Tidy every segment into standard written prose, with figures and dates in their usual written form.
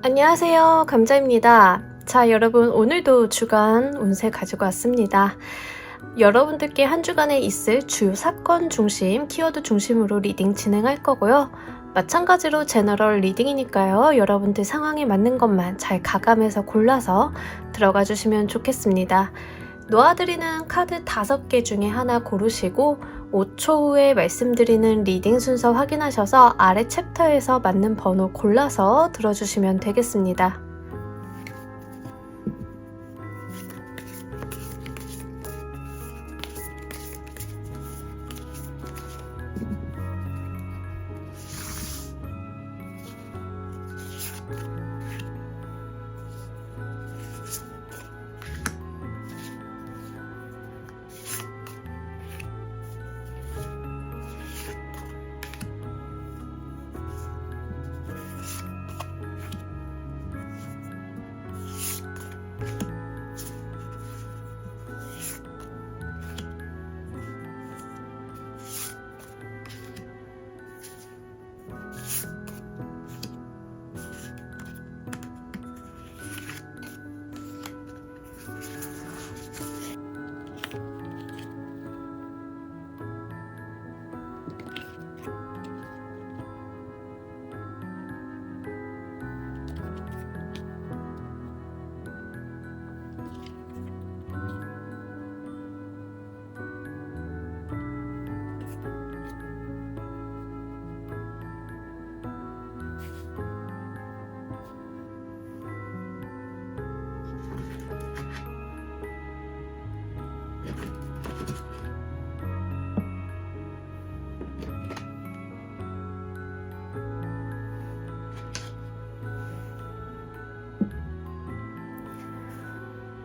안녕하세요, 감자입니다. 자, 여러분, 오늘도 주간 운세 가지고 왔습니다. 여러분들께 한 주간에 있을 주요 사건 중심, 키워드 중심으로 리딩 진행할 거고요. 마찬가지로 제너럴 리딩이니까요. 여러분들 상황에 맞는 것만 잘 가감해서 골라서 들어가 주시면 좋겠습니다. 놓아드리는 카드 5개 중에 하나 고르시고 5초 후에 말씀드리는 리딩 순서 확인하셔서 아래 챕터에서 맞는 번호 골라서 들어주시면 되겠습니다.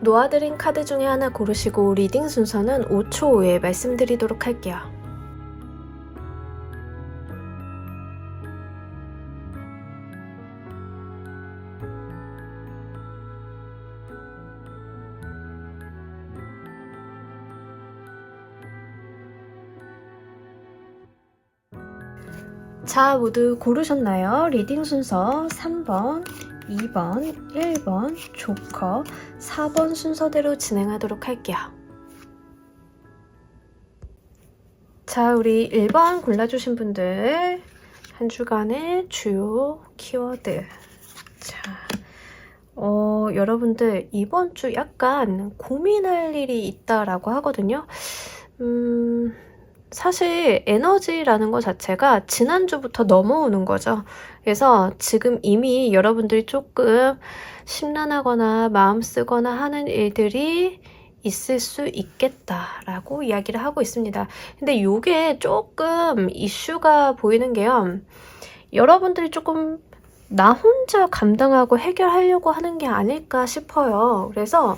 놓아드린 카드 중에 하나 고르시고 리딩 순서는 5초 후에 말씀드리도록 할게요. 자, 모두 고르셨나요? 리딩 순서 3번, 2번, 1번, 조커, 4번 순서대로 진행하도록 할게요. 자, 우리 1번 골라주신 분들 한 주간의 주요 키워드. 자, 여러분들 이번 주 약간 고민할 일이 있다라고 하거든요. 사실 에너지라는 것 자체가 지난주부터 넘어오는 거죠. 그래서 지금 이미 여러분들이 조금 심란하거나 마음 쓰거나 하는 일들이 있을 수 있겠다라고 이야기를 하고 있습니다. 근데 이게 조금 이슈가 보이는 게요. 여러분들이 조금 나 혼자 감당하고 해결하려고 하는 게 아닐까 싶어요. 그래서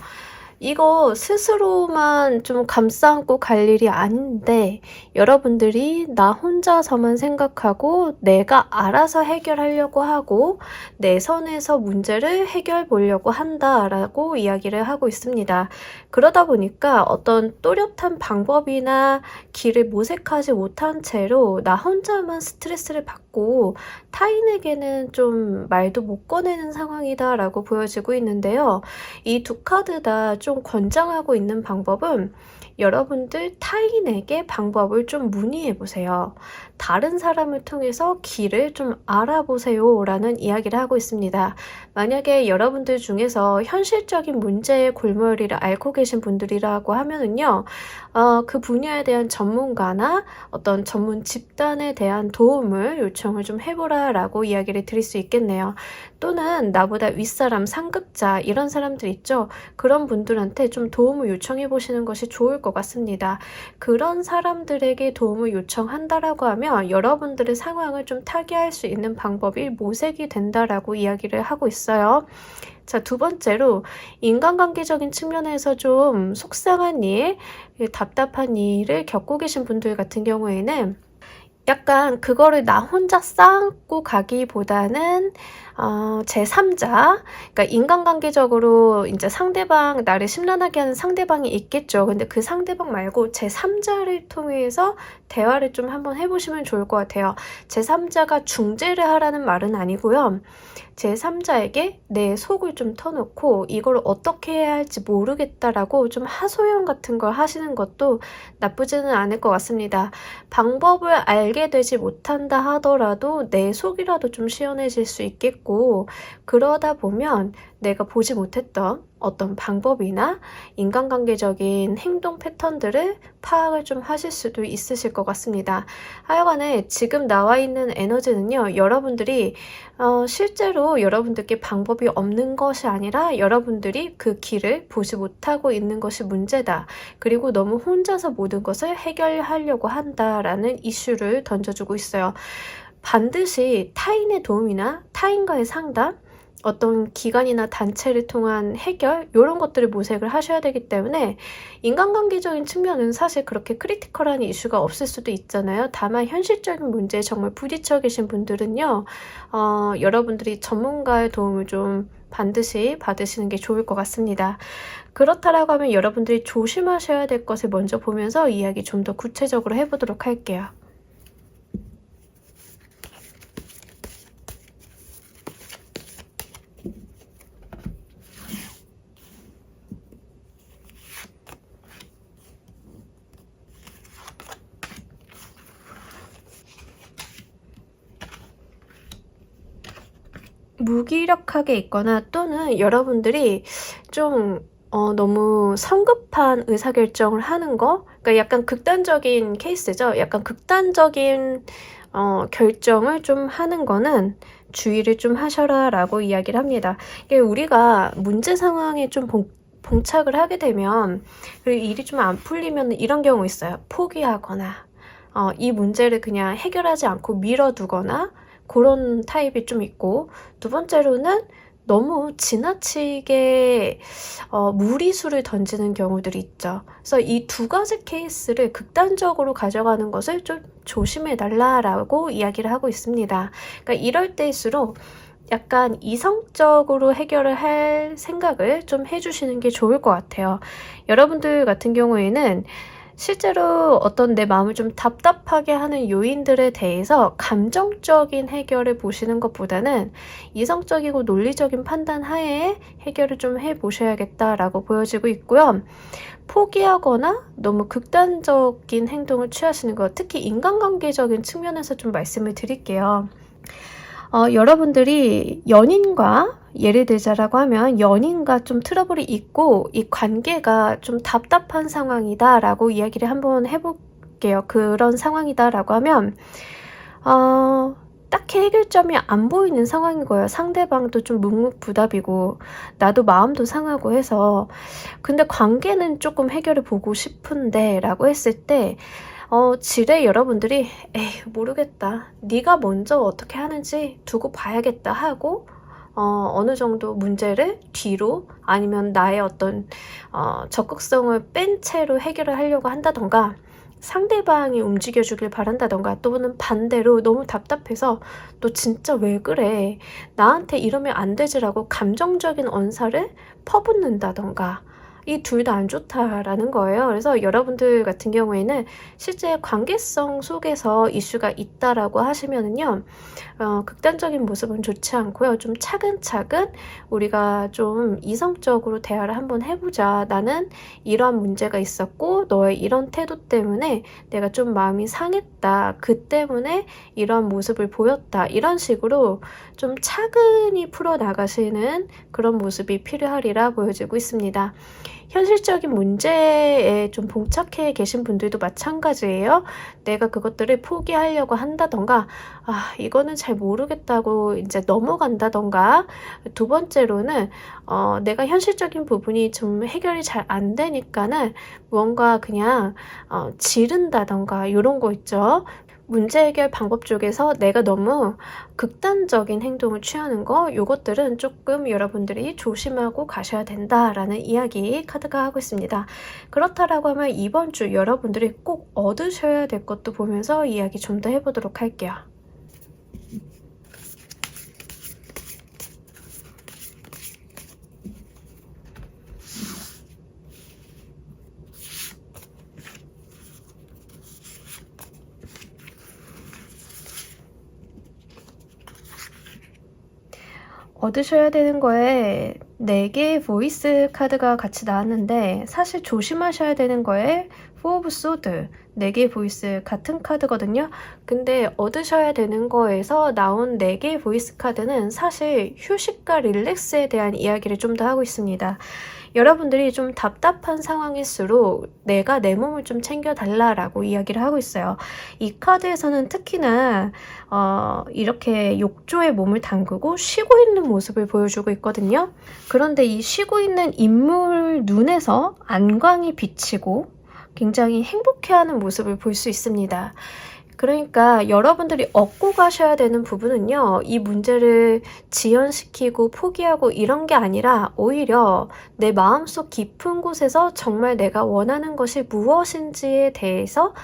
이거 스스로만 좀 감싸안고 갈 일이 아닌데 여러분들이 나 혼자서만 생각하고 내가 알아서 해결하려고 하고 내 선에서 문제를 해결 보려고 한다라고 이야기를 하고 있습니다. 그러다 보니까 어떤 또렷한 방법이나 길을 모색하지 못한 채로 나 혼자만 스트레스를 받고 타인에게는 좀 말도 못 꺼내는 상황이다라고 보여지고 있는데요. 이 두 카드 다 좀 권장하고 있는 방법은 여러분들 타인에게 방법을 좀 문의해 보세요. 다른 사람을 통해서 길을 좀 알아보세요 라는 이야기를 하고 있습니다. 만약에 여러분들 중에서 현실적인 문제의 골머리를 앓고 계신 분들이라고 하면은요, 그 분야에 대한 전문가나 어떤 전문 집단에 대한 도움을 요청을 좀 해보라 라고 이야기를 드릴 수 있겠네요. 또는 나보다 윗사람, 상급자 이런 사람들 있죠. 그런 분들한테 좀 도움을 요청해 보시는 것이 좋을 것 같습니다. 그런 사람들에게 도움을 요청한다라고 하면 여러분들의 상황을 좀 타개할 수 있는 방법이 모색이 된다라고 이야기를 하고 있어요. 자, 두 번째로 인간관계적인 측면에서 좀 속상한 일, 답답한 일을 겪고 계신 분들 같은 경우에는 약간 그거를 나 혼자 쌓고 가기보다는 제3자, 그러니까 인간관계적으로 이제 상대방, 나를 심란하게 하는 상대방이 있겠죠. 근데 그 상대방 말고 제3자를 통해서 대화를 좀 한번 해보시면 좋을 것 같아요. 제3자가 중재를 하라는 말은 아니고요. 제3자에게 내 속을 좀 터놓고 이걸 어떻게 해야 할지 모르겠다라고 좀 하소연 같은 걸 하시는 것도 나쁘지는 않을 것 같습니다. 방법을 알게 되지 못한다 하더라도 내 속이라도 좀 시원해질 수 있겠고, 그러다 보면 내가 보지 못했던 어떤 방법이나 인간관계적인 행동 패턴들을 파악을 좀 하실 수도 있으실 것 같습니다. 하여간에 지금 나와 있는 에너지는요, 여러분들이 실제로 여러분들께 방법이 없는 것이 아니라 여러분들이 그 길을 보지 못하고 있는 것이 문제다. 그리고 너무 혼자서 모든 것을 해결하려고 한다라는 이슈를 던져주고 있어요. 반드시 타인의 도움이나 타인과의 상담, 어떤 기관이나 단체를 통한 해결, 이런 것들을 모색을 하셔야 되기 때문에 인간관계적인 측면은 사실 그렇게 크리티컬한 이슈가 없을 수도 있잖아요. 다만 현실적인 문제에 정말 부딪혀 계신 분들은요, 여러분들이 전문가의 도움을 좀 반드시 받으시는 게 좋을 것 같습니다. 그렇다라고 하면 여러분들이 조심하셔야 될 것을 먼저 보면서 이야기 좀 더 구체적으로 해보도록 할게요. 무기력하게 있거나 또는 여러분들이 좀 너무 성급한 의사결정을 하는 거, 그러니까 약간 극단적인 케이스죠. 약간 극단적인 결정을 좀 하는 거는 주의를 좀 하셔라 라고 이야기를 합니다. 이게 우리가 문제 상황에 좀 봉착을 하게 되면, 그리고 일이 좀 안 풀리면 이런 경우 있어요. 포기하거나 이 문제를 그냥 해결하지 않고 미뤄두거나 그런 타입이 좀 있고, 두 번째로는 너무 지나치게 무리수를 던지는 경우들이 있죠. 그래서 이 두 가지 케이스를 극단적으로 가져가는 것을 좀 조심해 달라라고 이야기를 하고 있습니다. 그러니까 이럴 때일수록 약간 이성적으로 해결을 할 생각을 좀 해주시는 게 좋을 것 같아요. 여러분들 같은 경우에는 실제로 어떤 내 마음을 좀 답답하게 하는 요인들에 대해서 감정적인 해결을 보시는 것보다는 이성적이고 논리적인 판단 하에 해결을 좀 해보셔야겠다라고 보여지고 있고요. 포기하거나 너무 극단적인 행동을 취하시는 것, 특히 인간관계적인 측면에서 좀 말씀을 드릴게요. 여러분들이 연인과, 예를 들자라고 하면 연인과 좀 트러블이 있고 이 관계가 좀 답답한 상황이다 라고 이야기를 한번 해볼게요. 그런 상황이다 라고 하면 딱히 해결점이 안 보이는 상황인 거예요. 상대방도 좀 묵묵부답이고 나도 마음도 상하고 해서, 근데 관계는 조금 해결을 보고 싶은데 라고 했을 때 지레 여러분들이 에이 모르겠다, 네가 먼저 어떻게 하는지 두고 봐야겠다 하고 어느 정도 문제를 뒤로, 아니면 나의 어떤 적극성을 뺀 채로 해결을 하려고 한다던가, 상대방이 움직여 주길 바란다던가, 또는 반대로 너무 답답해서 너 진짜 왜 그래, 나한테 이러면 안 되지라고 감정적인 언사를 퍼붓는다던가, 이 둘 다 안 좋다라는 거예요. 그래서 여러분들 같은 경우에는 실제 관계성 속에서 이슈가 있다라고 하시면은요, 극단적인 모습은 좋지 않고요. 좀 차근차근 우리가 좀 이성적으로 대화를 한번 해보자. 나는 이러한 문제가 있었고 너의 이런 태도 때문에 내가 좀 마음이 상했다. 그 때문에 이런 모습을 보였다. 이런 식으로 좀 차근히 풀어나가시는 그런 모습이 필요하리라 보여지고 있습니다. 현실적인 문제에 좀 봉착해 계신 분들도 마찬가지예요. 내가 그것들을 포기하려고 한다던가, 이거는 잘 모르겠다고 이제 넘어간다던가, 두 번째로는 내가 현실적인 부분이 좀 해결이 잘 안 되니까는 무언가 그냥 지른다던가, 이런 거 있죠. 문제 해결 방법 쪽에서 내가 너무 극단적인 행동을 취하는 거, 요것들은 조금 여러분들이 조심하고 가셔야 된다라는 이야기 카드가 하고 있습니다. 그렇다라고 하면 이번 주 여러분들이 꼭 얻으셔야 될 것도 보면서 이야기 좀 더 해보도록 할게요. 얻으셔야 되는 거에 4개의 보이스 카드가 같이 나왔는데 사실 조심하셔야 되는 거에 4 오브 소드 4개의 보이스 같은 카드거든요. 근데 얻으셔야 되는 거에서 나온 4개의 보이스 카드는 사실 휴식과 릴렉스에 대한 이야기를 좀 더 하고 있습니다. 여러분들이 좀 답답한 상황일수록 내가 내 몸을 좀 챙겨달라라고 이야기를 하고 있어요. 이 카드에서는 특히나 이렇게 욕조에 몸을 담그고 쉬고 있는 모습을 보여주고 있거든요. 그런데 이 쉬고 있는 인물 눈에서 안광이 비치고 굉장히 행복해하는 모습을 볼 수 있습니다. 그러니까 여러분들이 얻고 가셔야 되는 부분은요, 이 문제를 지연시키고 포기하고 이런 게 아니라 오히려 내 마음속 깊은 곳에서 정말 내가 원하는 것이 무엇인지에 대해서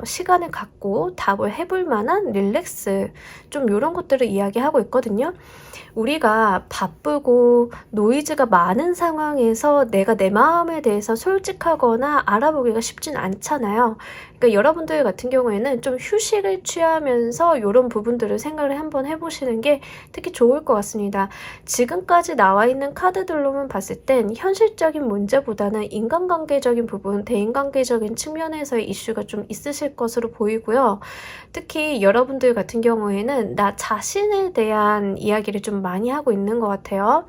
시간을 갖고 답을 해볼 만한 릴렉스, 좀 이런 것들을 이야기하고 있거든요. 우리가 바쁘고 노이즈가 많은 상황에서 내가 내 마음에 대해서 솔직하거나 알아보기가 쉽진 않잖아요. 그러니까 여러분들 같은 경우에는 좀 휴식을 취하면서 이런 부분들을 생각을 한번 해보시는 게 특히 좋을 것 같습니다. 지금까지 나와 있는 카드들로만 봤을 땐 현실적인 문제보다는 인간관계적인 부분, 대인관계적인 측면에서의 이슈가 좀 있으실 것으로 보이고요. 특히 여러분들 같은 경우에는 나 자신에 대한 이야기를 좀 많이 하고 있는 것 같아요.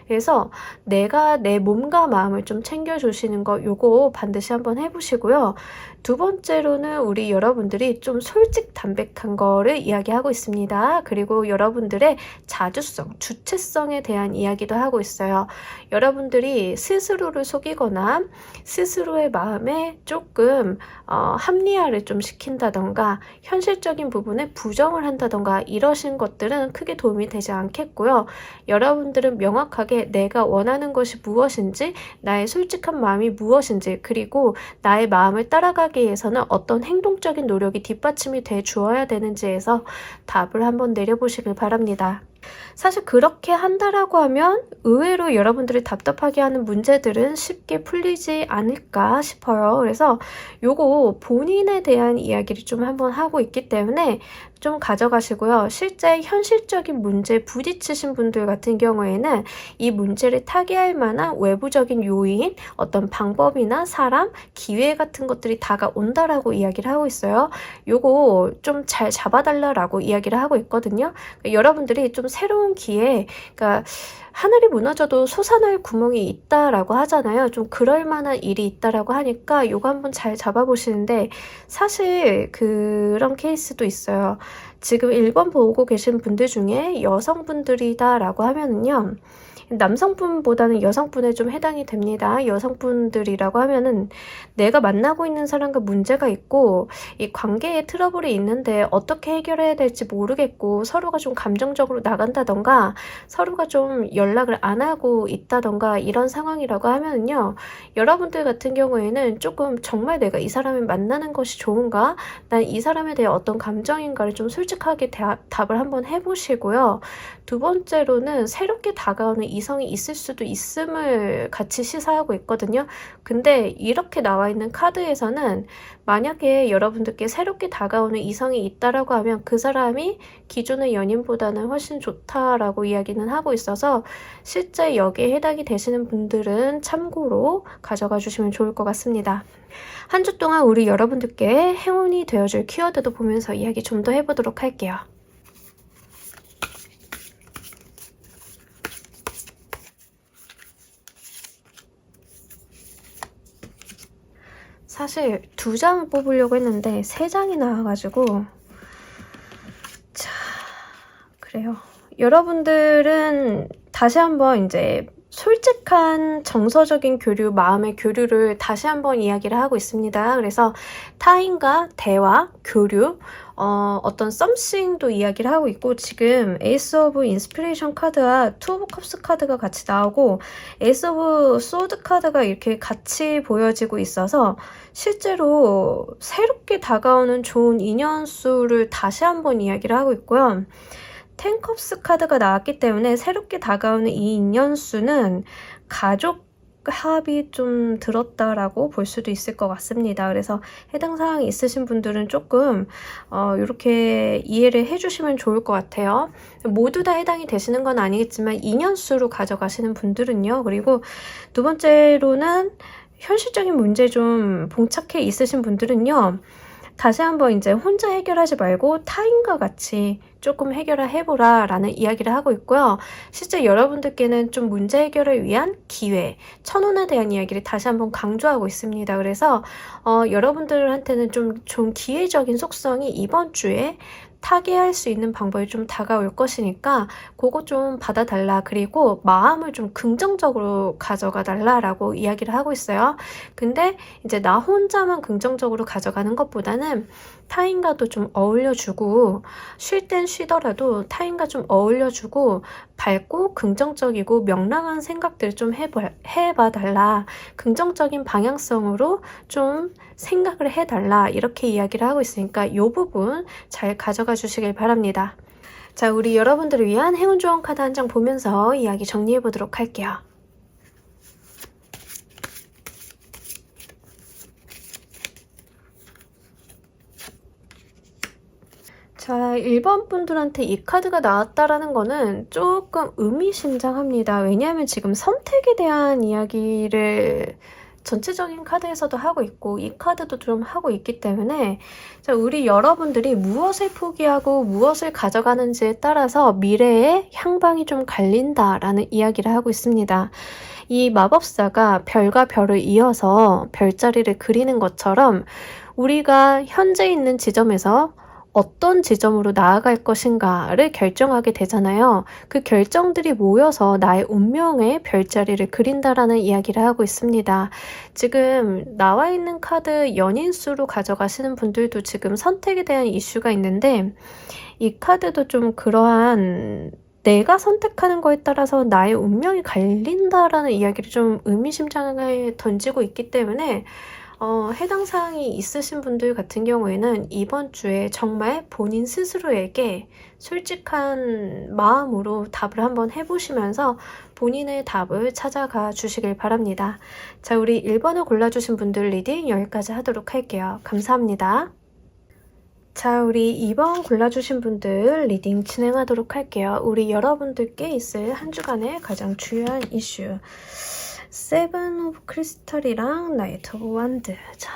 그래서 내가 내 몸과 마음을 좀 챙겨주시는 거 요거 반드시 한번 해보시고요. 두 번째로는 우리 여러분들이 좀 솔직 담백한 거를 이야기하고 있습니다. 그리고 여러분들의 자주성, 주체성에 대한 이야기도 하고 있어요. 여러분들이 스스로를 속이거나 스스로의 마음에 조금 합리화를 좀 시킨다던가 현실적인 부분에 부정을 한다던가 이러신 것들은 크게 도움이 되지 않겠고요. 여러분들은 명확하게 내가 원하는 것이 무엇인지, 나의 솔직한 마음이 무엇인지, 그리고 나의 마음을 따라가기 위해서는 어떤 행동적인 노력이 뒷받침이 돼 주어야 되는지에서 답을 한번 내려보시길 바랍니다. 사실 그렇게 한다라고 하면 의외로 여러분들이 답답하게 하는 문제들은 쉽게 풀리지 않을까 싶어요. 그래서 요거 본인에 대한 이야기를 좀 한번 하고 있기 때문에 좀 가져가시고요. 실제 현실적인 문제에 부딪히신 분들 같은 경우에는 이 문제를 타개할 만한 외부적인 요인, 어떤 방법이나 사람, 기회 같은 것들이 다가온다라고 이야기를 하고 있어요. 요거 좀 잘 잡아달라라고 이야기를 하고 있거든요. 그러니까 여러분들이 좀 새로운 기회, 그러니까 하늘이 무너져도 솟아날 구멍이 있다라고 하잖아요. 좀 그럴 만한 일이 있다라고 하니까 요거 한번 잘 잡아보시는데 사실 그런 케이스도 있어요. 지금 1번 보고 계신 분들 중에 여성분들이다라고 하면은요. 남성분보다는 여성분에 좀 해당이 됩니다. 여성분들이라고 하면은 내가 만나고 있는 사람과 문제가 있고 이 관계에 트러블이 있는데 어떻게 해결해야 될지 모르겠고 서로가 좀 감정적으로 나간다던가 서로가 좀 연락을 안 하고 있다던가 이런 상황이라고 하면은요. 여러분들 같은 경우에는 조금 정말 내가 이 사람을 만나는 것이 좋은가? 난 이 사람에 대해 어떤 감정인가를 좀 솔직하게 답을 한번 해보시고요. 두 번째로는 새롭게 다가오는 이성이 있을 수도 있음을 같이 시사하고 있거든요. 근데 이렇게 나와 있는 카드에서는 만약에 여러분들께 새롭게 다가오는 이성이 있다라고 하면 그 사람이 기존의 연인보다는 훨씬 좋다라고 이야기는 하고 있어서 실제 여기에 해당이 되시는 분들은 참고로 가져가 주시면 좋을 것 같습니다. 한 주 동안 우리 여러분들께 행운이 되어줄 키워드도 보면서 이야기 좀 더 해보도록 할게요. 사실 2장을 뽑으려고 했는데 3장이 나와가지고 자, 그래요. 여러분들은 다시 한번 이제 솔직한 정서적인 교류, 마음의 교류를 다시 한번 이야기를 하고 있습니다. 그래서 타인과 대화, 교류, 어떤 썸씽도 이야기를 하고 있고 지금 에이스 오브 인스피레이션 카드와 투 오브 컵스 카드가 같이 나오고 에이스 오브 소드 카드가 이렇게 같이 보여지고 있어서 실제로 새롭게 다가오는 좋은 인연수를 다시 한번 이야기를 하고 있고요. 텐컵스 카드가 나왔기 때문에 새롭게 다가오는 이 인연수는 가족 합이 좀 들었다라고 볼 수도 있을 것 같습니다. 그래서 해당 사항이 있으신 분들은 조금 이렇게 이해를 해주시면 좋을 것 같아요. 모두 다 해당이 되시는 건 아니겠지만 2년수로 가져가시는 분들은요. 그리고 두 번째로는 현실적인 문제 좀 봉착해 있으신 분들은요. 다시 한번 이제 혼자 해결하지 말고 타인과 같이 조금 해결을 해보라 라는 이야기를 하고 있고요. 실제 여러분들께는 좀 문제 해결을 위한 기회, 천운에 대한 이야기를 다시 한번 강조하고 있습니다. 그래서 여러분들한테는 좀 기회적인 속성이 이번 주에 타개할 수 있는 방법이 좀 다가올 것이니까 그거 좀 받아달라. 그리고 마음을 좀 긍정적으로 가져가 달라라고 이야기를 하고 있어요. 근데 이제 나 혼자만 긍정적으로 가져가는 것보다는 타인과도 좀 어울려주고 쉴 땐 쉬더라도 타인과 좀 어울려주고 밝고 긍정적이고 명랑한 생각들을 좀 해봐 달라. 긍정적인 방향성으로 좀 생각을 해달라. 이렇게 이야기를 하고 있으니까 이 부분 잘 가져가 주시길 바랍니다. 자, 우리 여러분들을 위한 행운 조언 카드 한 장 보면서 이야기 정리해 보도록 할게요. 자, 1번 분들한테 이 카드가 나왔다라는 거는 조금 의미심장합니다. 왜냐하면 지금 선택에 대한 이야기를 전체적인 카드에서도 하고 있고 이 카드도 좀 하고 있기 때문에 자, 우리 여러분들이 무엇을 포기하고 무엇을 가져가는지에 따라서 미래의 향방이 좀 갈린다라는 이야기를 하고 있습니다. 이 마법사가 별과 별을 이어서 별자리를 그리는 것처럼 우리가 현재 있는 지점에서 어떤 지점으로 나아갈 것인가를 결정하게 되잖아요. 그 결정들이 모여서 나의 운명의 별자리를 그린다라는 이야기를 하고 있습니다. 지금 나와 있는 카드 연인수로 가져가시는 분들도 지금 선택에 대한 이슈가 있는데 이 카드도 좀 그러한 내가 선택하는 거에 따라서 나의 운명이 갈린다라는 이야기를 좀 의미심장하게 던지고 있기 때문에 해당 사항이 있으신 분들 같은 경우에는 이번 주에 정말 본인 스스로에게 솔직한 마음으로 답을 한번 해보시면서 본인의 답을 찾아가 주시길 바랍니다. 자, 우리 1번을 골라주신 분들 리딩 여기까지 하도록 할게요. 감사합니다. 자, 우리 2번 골라주신 분들 리딩 진행하도록 할게요. 우리 여러분들께 있을 한 주간의 가장 중요한 이슈. 세븐 오브 크리스탈이랑 나이트 오브 완드. 자,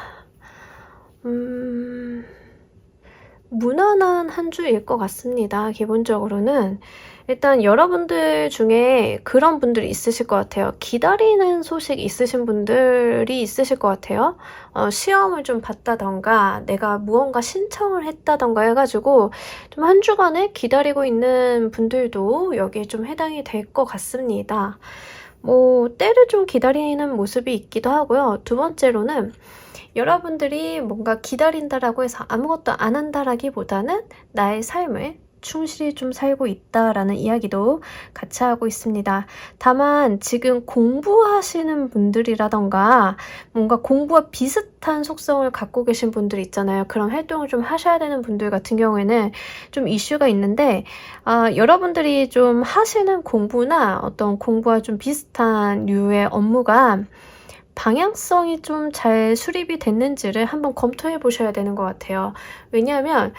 무난한 한 주일 것 같습니다. 기본적으로는 일단 여러분들 중에 그런 분들이 있으실 것 같아요. 기다리는 소식 있으신 분들이 있으실 것 같아요. 시험을 좀 봤다던가 내가 무언가 신청을 했다던가 해가지고 좀 한 주간에 기다리고 있는 분들도 여기에 좀 해당이 될 것 같습니다. 때를 좀 기다리는 모습이 있기도 하고요. 두 번째로는 여러분들이 뭔가 기다린다라고 해서 아무것도 안 한다라기보다는 나의 삶을 충실히 좀 살고 있다라는 이야기도 같이 하고 있습니다. 다만 지금 공부하시는 분들이라던가 뭔가 공부와 비슷한 속성을 갖고 계신 분들 있잖아요. 그런 활동을 좀 하셔야 되는 분들 같은 경우에는 좀 이슈가 있는데 여러분들이 좀 하시는 공부나 어떤 공부와 좀 비슷한 류의 업무가 방향성이 좀 잘 수립이 됐는지를 한번 검토해 보셔야 되는 것 같아요. 왜냐하면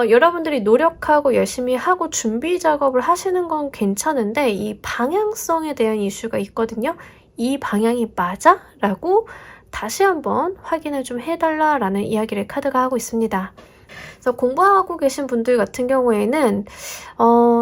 여러분들이 노력하고 열심히 하고 준비 작업을 하시는 건 괜찮은데 이 방향성에 대한 이슈가 있거든요. 이 방향이 맞아? 라고 다시 한번 확인을 좀 해달라라는 이야기를 카드가 하고 있습니다. 그래서 공부하고 계신 분들 같은 경우에는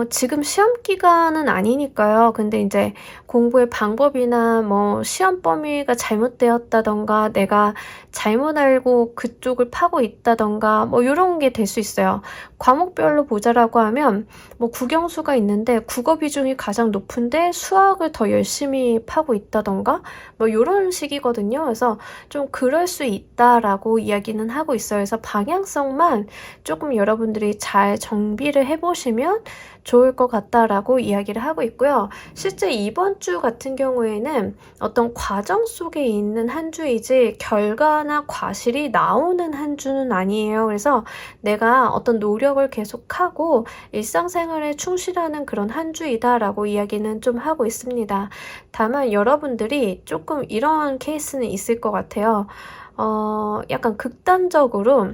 지금 시험 기간은 아니니까요. 근데 이제 공부의 방법이나 뭐 시험 범위가 잘못되었다던가 내가 잘못 알고 그쪽을 파고 있다던가 뭐 이런 게 될 수 있어요. 과목별로 보자라고 하면 뭐 국영수가 있는데 국어 비중이 가장 높은데 수학을 더 열심히 파고 있다던가 뭐 이런 식이거든요. 그래서 좀 그럴 수 있다라고 이야기는 하고 있어요. 그래서 방향성만 조금 여러분들이 잘 정비를 해보시면 좋을 것 같다라고 이야기를 하고 있고요. 실제 이번 주 같은 경우에는 어떤 과정 속에 있는 한 주이지 결과나 과실이 나오는 한 주는 아니에요. 그래서 내가 어떤 노력을 계속하고 일상생활에 충실하는 그런 한 주이다라고 이야기는 좀 하고 있습니다. 다만 여러분들이 조금 이런 케이스는 있을 것 같아요. 약간 극단적으로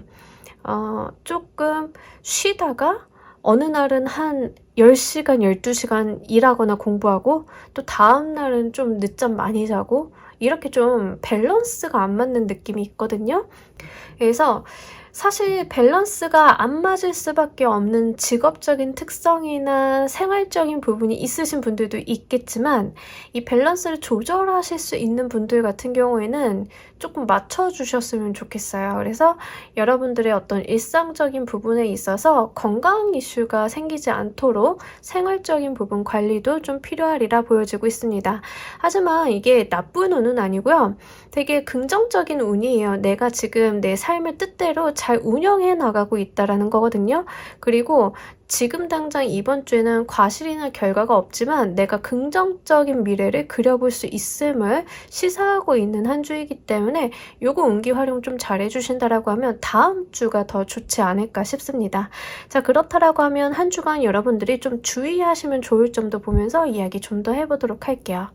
조금 쉬다가 어느 날은 한 10시간, 12시간 일하거나 공부하고 또 다음 날은 좀 늦잠 많이 자고 이렇게 좀 밸런스가 안 맞는 느낌이 있거든요. 그래서 사실 밸런스가 안 맞을 수밖에 없는 직업적인 특성이나 생활적인 부분이 있으신 분들도 있겠지만 이 밸런스를 조절하실 수 있는 분들 같은 경우에는 조금 맞춰주셨으면 좋겠어요. 그래서 여러분들의 어떤 일상적인 부분에 있어서 건강 이슈가 생기지 않도록 생활적인 부분 관리도 좀 필요하리라 보여지고 있습니다. 하지만 이게 나쁜 운은 아니고요. 되게 긍정적인 운이에요. 내가 지금 내 삶을 뜻대로 잘 운영해 나가고 있다라는 거거든요. 그리고 지금 당장 이번 주에는 과실이나 결과가 없지만 내가 긍정적인 미래를 그려볼 수 있음을 시사하고 있는 한 주이기 때문에 요거 운기 활용 좀 잘 해주신다라고 하면 다음 주가 더 좋지 않을까 싶습니다. 자, 그렇다라고 하면 한 주간 여러분들이 좀 주의하시면 좋을 점도 보면서 이야기 좀 더 해보도록 할게요.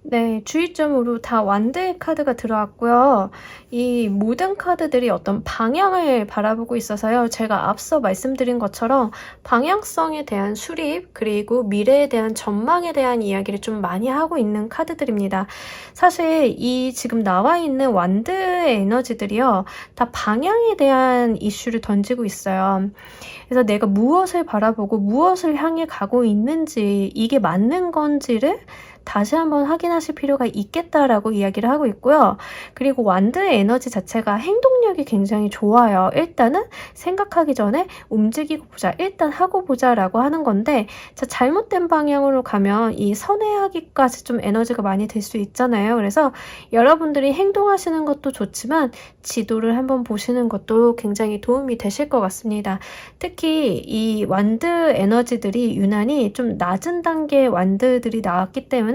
네, 주의점으로 다 완드의 카드가 들어왔고요. 이 모든 카드들이 어떤 방향을 바라보고 있어서요. 제가 앞서 말씀드린 것처럼 방향성에 대한 수립, 그리고 미래에 대한 전망에 대한 이야기를 좀 많이 하고 있는 카드들입니다. 사실 이 지금 나와 있는 완드의 에너지들이요. 다 방향에 대한 이슈를 던지고 있어요. 그래서 내가 무엇을 바라보고 무엇을 향해 가고 있는지, 이게 맞는 건지를 다시 한번 확인하실 필요가 있겠다라고 이야기를 하고 있고요. 그리고 완드의 에너지 자체가 행동력이 굉장히 좋아요. 일단은 생각하기 전에 움직이고 보자. 일단 하고 보자라고 하는 건데, 자, 잘못된 방향으로 가면 이 선회하기까지 좀 에너지가 많이 들 수 있잖아요. 그래서 여러분들이 행동하시는 것도 좋지만 지도를 한번 보시는 것도 굉장히 도움이 되실 것 같습니다. 특히 이 완드 에너지들이 유난히 좀 낮은 단계의 완드들이 나왔기 때문에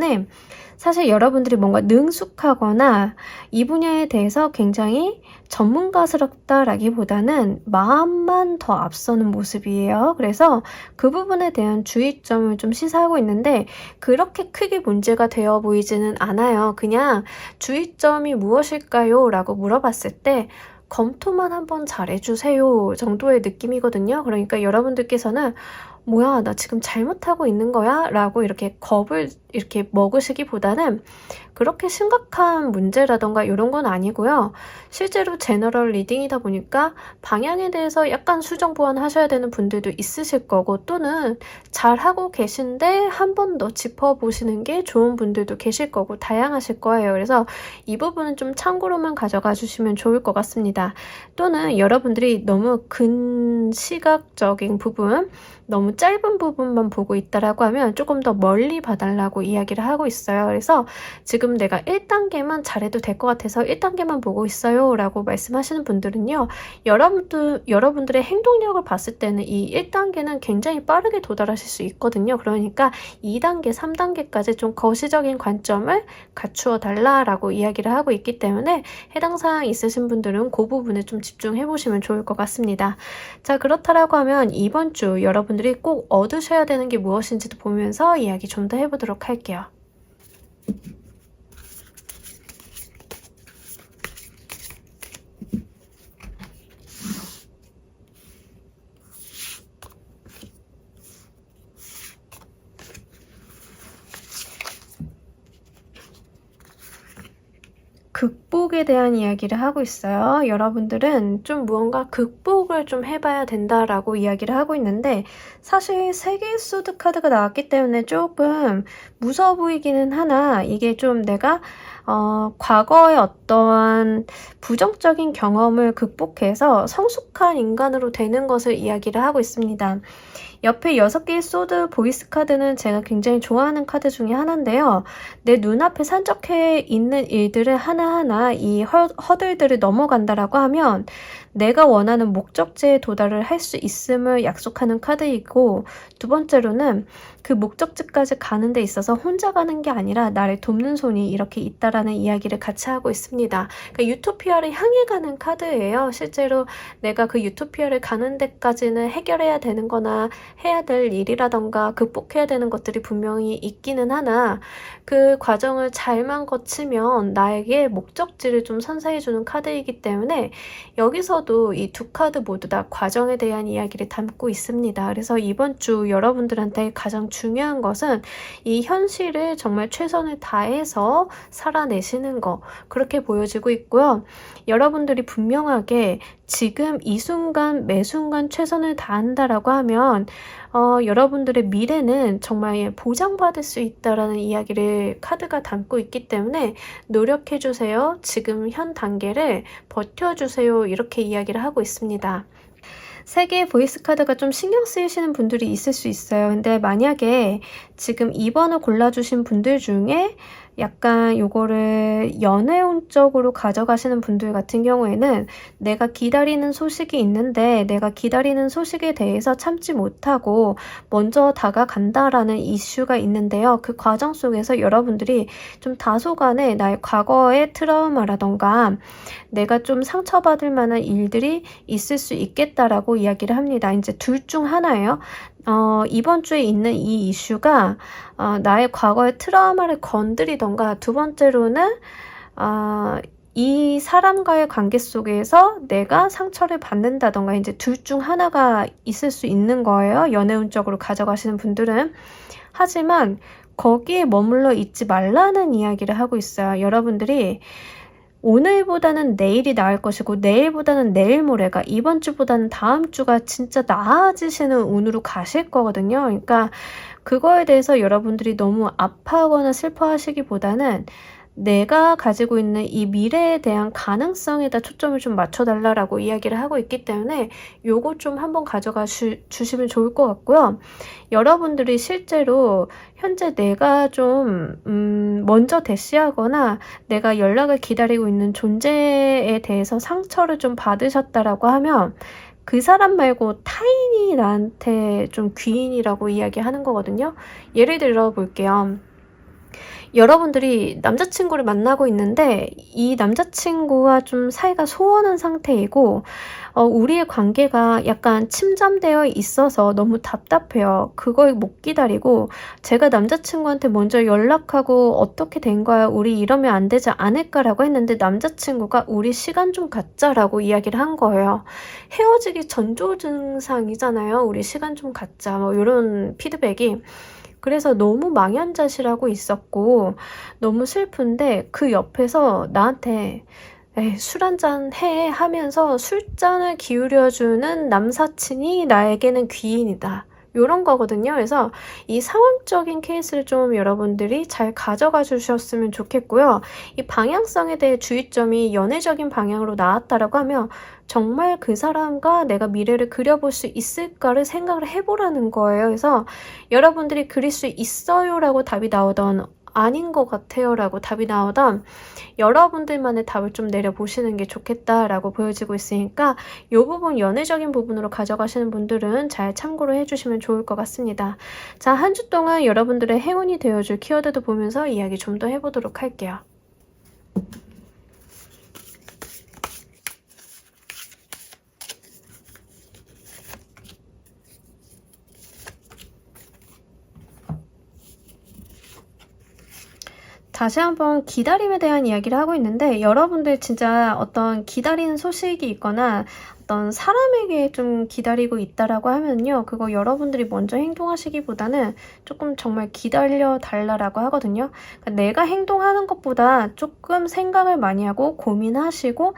사실 여러분들이 뭔가 능숙하거나 이 분야에 대해서 굉장히 전문가스럽다라기보다는 마음만 더 앞서는 모습이에요. 그래서 그 부분에 대한 주의점을 좀 시사하고 있는데 그렇게 크게 문제가 되어 보이지는 않아요. 그냥 주의점이 무엇일까요? 라고 물어봤을 때 검토만 한번 잘해주세요 정도의 느낌이거든요. 그러니까 여러분들께서는 뭐야, 나 지금 잘못하고 있는 거야? 라고 이렇게 겁을 이렇게 먹으시기보다는 그렇게 심각한 문제라던가 이런 건 아니고요. 실제로 제너럴 리딩이다 보니까 방향에 대해서 약간 수정 보완하셔야 되는 분들도 있으실 거고 또는 잘하고 계신데 한 번 더 짚어보시는 게 좋은 분들도 계실 거고 다양하실 거예요. 그래서 이 부분은 좀 참고로만 가져가 주시면 좋을 것 같습니다. 또는 여러분들이 너무 근시각적인 부분, 너무 짧은 부분만 보고 있다라고 하면 조금 더 멀리 봐달라고 이야기를 하고 있어요. 그래서 지금 내가 1단계만 잘해도 될 것 같아서 1단계만 보고 있어요 라고 말씀하시는 분들은요. 여러분들의 행동력을 봤을 때는 이 1단계는 굉장히 빠르게 도달하실 수 있거든요. 그러니까 2단계, 3단계까지 좀 거시적인 관점을 갖추어 달라라고 이야기를 하고 있기 때문에 해당 사항 있으신 분들은 그 부분에 좀 집중해 보시면 좋을 것 같습니다. 자, 그렇다라고 하면 이번 주 여러분들이 꼭 얻으셔야 되는 게 무엇인지도 보면서 이야기 좀 더 해보도록 할게요. 극복에 대한 이야기를 하고 있어요. 여러분들은 좀 무언가 극복을 좀 해봐야 된다라고 이야기를 하고 있는데 사실 세계의 소드 카드가 나왔기 때문에 조금 무서워 보이기는 하나 이게 좀 내가 과거의 어떠한 부정적인 경험을 극복해서 성숙한 인간으로 되는 것을 이야기를 하고 있습니다. 옆에 6개의 소드 보이스 카드는 제가 굉장히 좋아하는 카드 중에 하나인데요. 내 눈앞에 산적해 있는 일들을 하나하나 이 허들들을 넘어간다라고 하면 내가 원하는 목적지에 도달을 할 수 있음을 약속하는 카드이고, 두 번째로는 그 목적지까지 가는 데 있어서 혼자 가는 게 아니라 나를 돕는 손이 이렇게 있다라는 이야기를 같이 하고 있습니다. 그러니까 유토피아를 향해 가는 카드예요. 실제로 내가 그 유토피아를 가는 데까지는 해결해야 되는 거나 해야 될 일이라던가 극복해야 되는 것들이 분명히 있기는 하나, 그 과정을 잘만 거치면 나에게 목적지를 좀 선사해주는 카드이기 때문에 여기서도 이 두 카드 모두 다 과정에 대한 이야기를 담고 있습니다. 그래서 이번 주 여러분들한테 가장 중요한 것은 이 현실을 정말 최선을 다해서 살아내시는 거, 그렇게 보여지고 있고요. 여러분들이 분명하게 지금 이 순간 매 순간 최선을 다한다라고 하면 여러분들의 미래는 정말 보장받을 수 있다라는 이야기를 카드가 담고 있기 때문에 노력해주세요. 지금 현 단계를 버텨주세요. 이렇게 이야기를 하고 있습니다. 3개의 보이스 카드가 좀 신경 쓰이시는 분들이 있을 수 있어요. 근데 만약에 지금 2번을 골라주신 분들 중에 약간 요거를 연애운적으로 가져가시는 분들 같은 경우에는 내가 기다리는 소식이 있는데 내가 기다리는 소식에 대해서 참지 못하고 먼저 다가간다라는 이슈가 있는데요. 그 과정 속에서 여러분들이 좀 다소간의 나의 과거의 트라우마라던가 내가 좀 상처받을 만한 일들이 있을 수 있겠다라고 이야기를 합니다. 이제 둘 중 하나예요. 이번 주에 있는 이 이슈가 나의 과거의 트라우마를 건드리던가, 두 번째로는 이 사람과의 관계 속에서 내가 상처를 받는다던가, 이제 둘 중 하나가 있을 수 있는 거예요. 연애운적으로 가져가시는 분들은. 하지만 거기에 머물러 있지 말라는 이야기를 하고 있어요. 여러분들이 오늘보다는 내일이 나을 것이고 내일보다는 내일 모레가, 이번 주보다는 다음 주가 진짜 나아지시는 운으로 가실 거거든요. 그러니까 그거에 대해서 여러분들이 너무 아파하거나 슬퍼하시기보다는 내가 가지고 있는 이 미래에 대한 가능성에다 초점을 좀 맞춰달라고 이야기를 하고 있기 때문에 요거 좀 한번 가져가 주시면 좋을 것 같고요. 여러분들이 실제로 현재 내가 좀 먼저 대시하거나 내가 연락을 기다리고 있는 존재에 대해서 상처를 좀 받으셨다라고 하면 그 사람 말고 타인이 나한테 좀 귀인이라고 이야기하는 거거든요. 예를 들어 볼게요. 여러분들이 남자친구를 만나고 있는데 이 남자친구와 좀 사이가 소원한 상태이고 우리의 관계가 약간 침잠되어 있어서 너무 답답해요. 그걸 못 기다리고 제가 남자친구한테 먼저 연락하고 어떻게 된 거야? 우리 이러면 안 되지 않을까라고 했는데 남자친구가 우리 시간 좀 갖자라고 이야기를 한 거예요. 헤어지기 전조 증상이잖아요. 우리 시간 좀 갖자. 뭐 이런 피드백이. 그래서 너무 망연자실하고 있었고 너무 슬픈데 그 옆에서 나한테 술 한잔 해 하면서 술잔을 기울여주는 남사친이 나에게는 귀인이다. 요런 거거든요. 그래서 이 상황적인 케이스를 좀 여러분들이 잘 가져가 주셨으면 좋겠고요. 이 방향성에 대해 주의점이 연애적인 방향으로 나왔다라고 하면 정말 그 사람과 내가 미래를 그려볼 수 있을까를 생각을 해보라는 거예요. 그래서 여러분들이 그릴 수 있어요 라고 답이 나오던 아닌 것 같아요 라고 답이 나오던 여러분들만의 답을 좀 내려보시는 게 좋겠다라고 보여지고 있으니까 이 부분 연애적인 부분으로 가져가시는 분들은 잘 참고를 해주시면 좋을 것 같습니다. 자, 한 주 동안 여러분들의 행운이 되어줄 키워드도 보면서 이야기 좀 더 해보도록 할게요. 다시 한번 기다림에 대한 이야기를 하고 있는데 여러분들 진짜 어떤 기다리는 소식이 있거나 어떤 사람에게 좀 기다리고 있다라고 하면요. 그거 여러분들이 먼저 행동하시기보다는 조금 정말 기다려 달라라고 하거든요. 그러니까 내가 행동하는 것보다 조금 생각을 많이 하고 고민하시고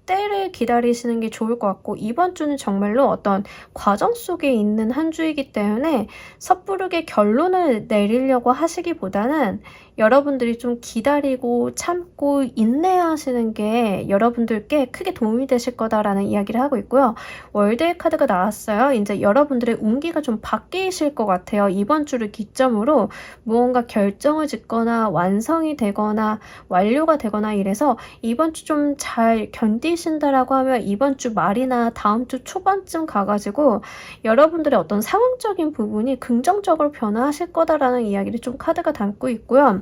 때를 기다리시는 게 좋을 것 같고, 이번 주는 정말로 어떤 과정 속에 있는 한 주이기 때문에 섣부르게 결론을 내리려고 하시기보다는 여러분들이 좀 기다리고 참고 인내하시는 게 여러분들께 크게 도움이 되실 거다라는 이야기를 하고 있고요. 월드의 카드가 나왔어요. 이제 여러분들의 운기가 좀 바뀌실 것 같아요. 이번 주를 기점으로 무언가 결정을 짓거나 완성이 되거나 완료가 되거나 이래서 이번 주 좀 잘 견디신다라고 하면 이번 주 말이나 다음 주 초반쯤 가가지고 여러분들의 어떤 상황적인 부분이 긍정적으로 변화하실 거다라는 이야기를 좀 카드가 담고 있고요.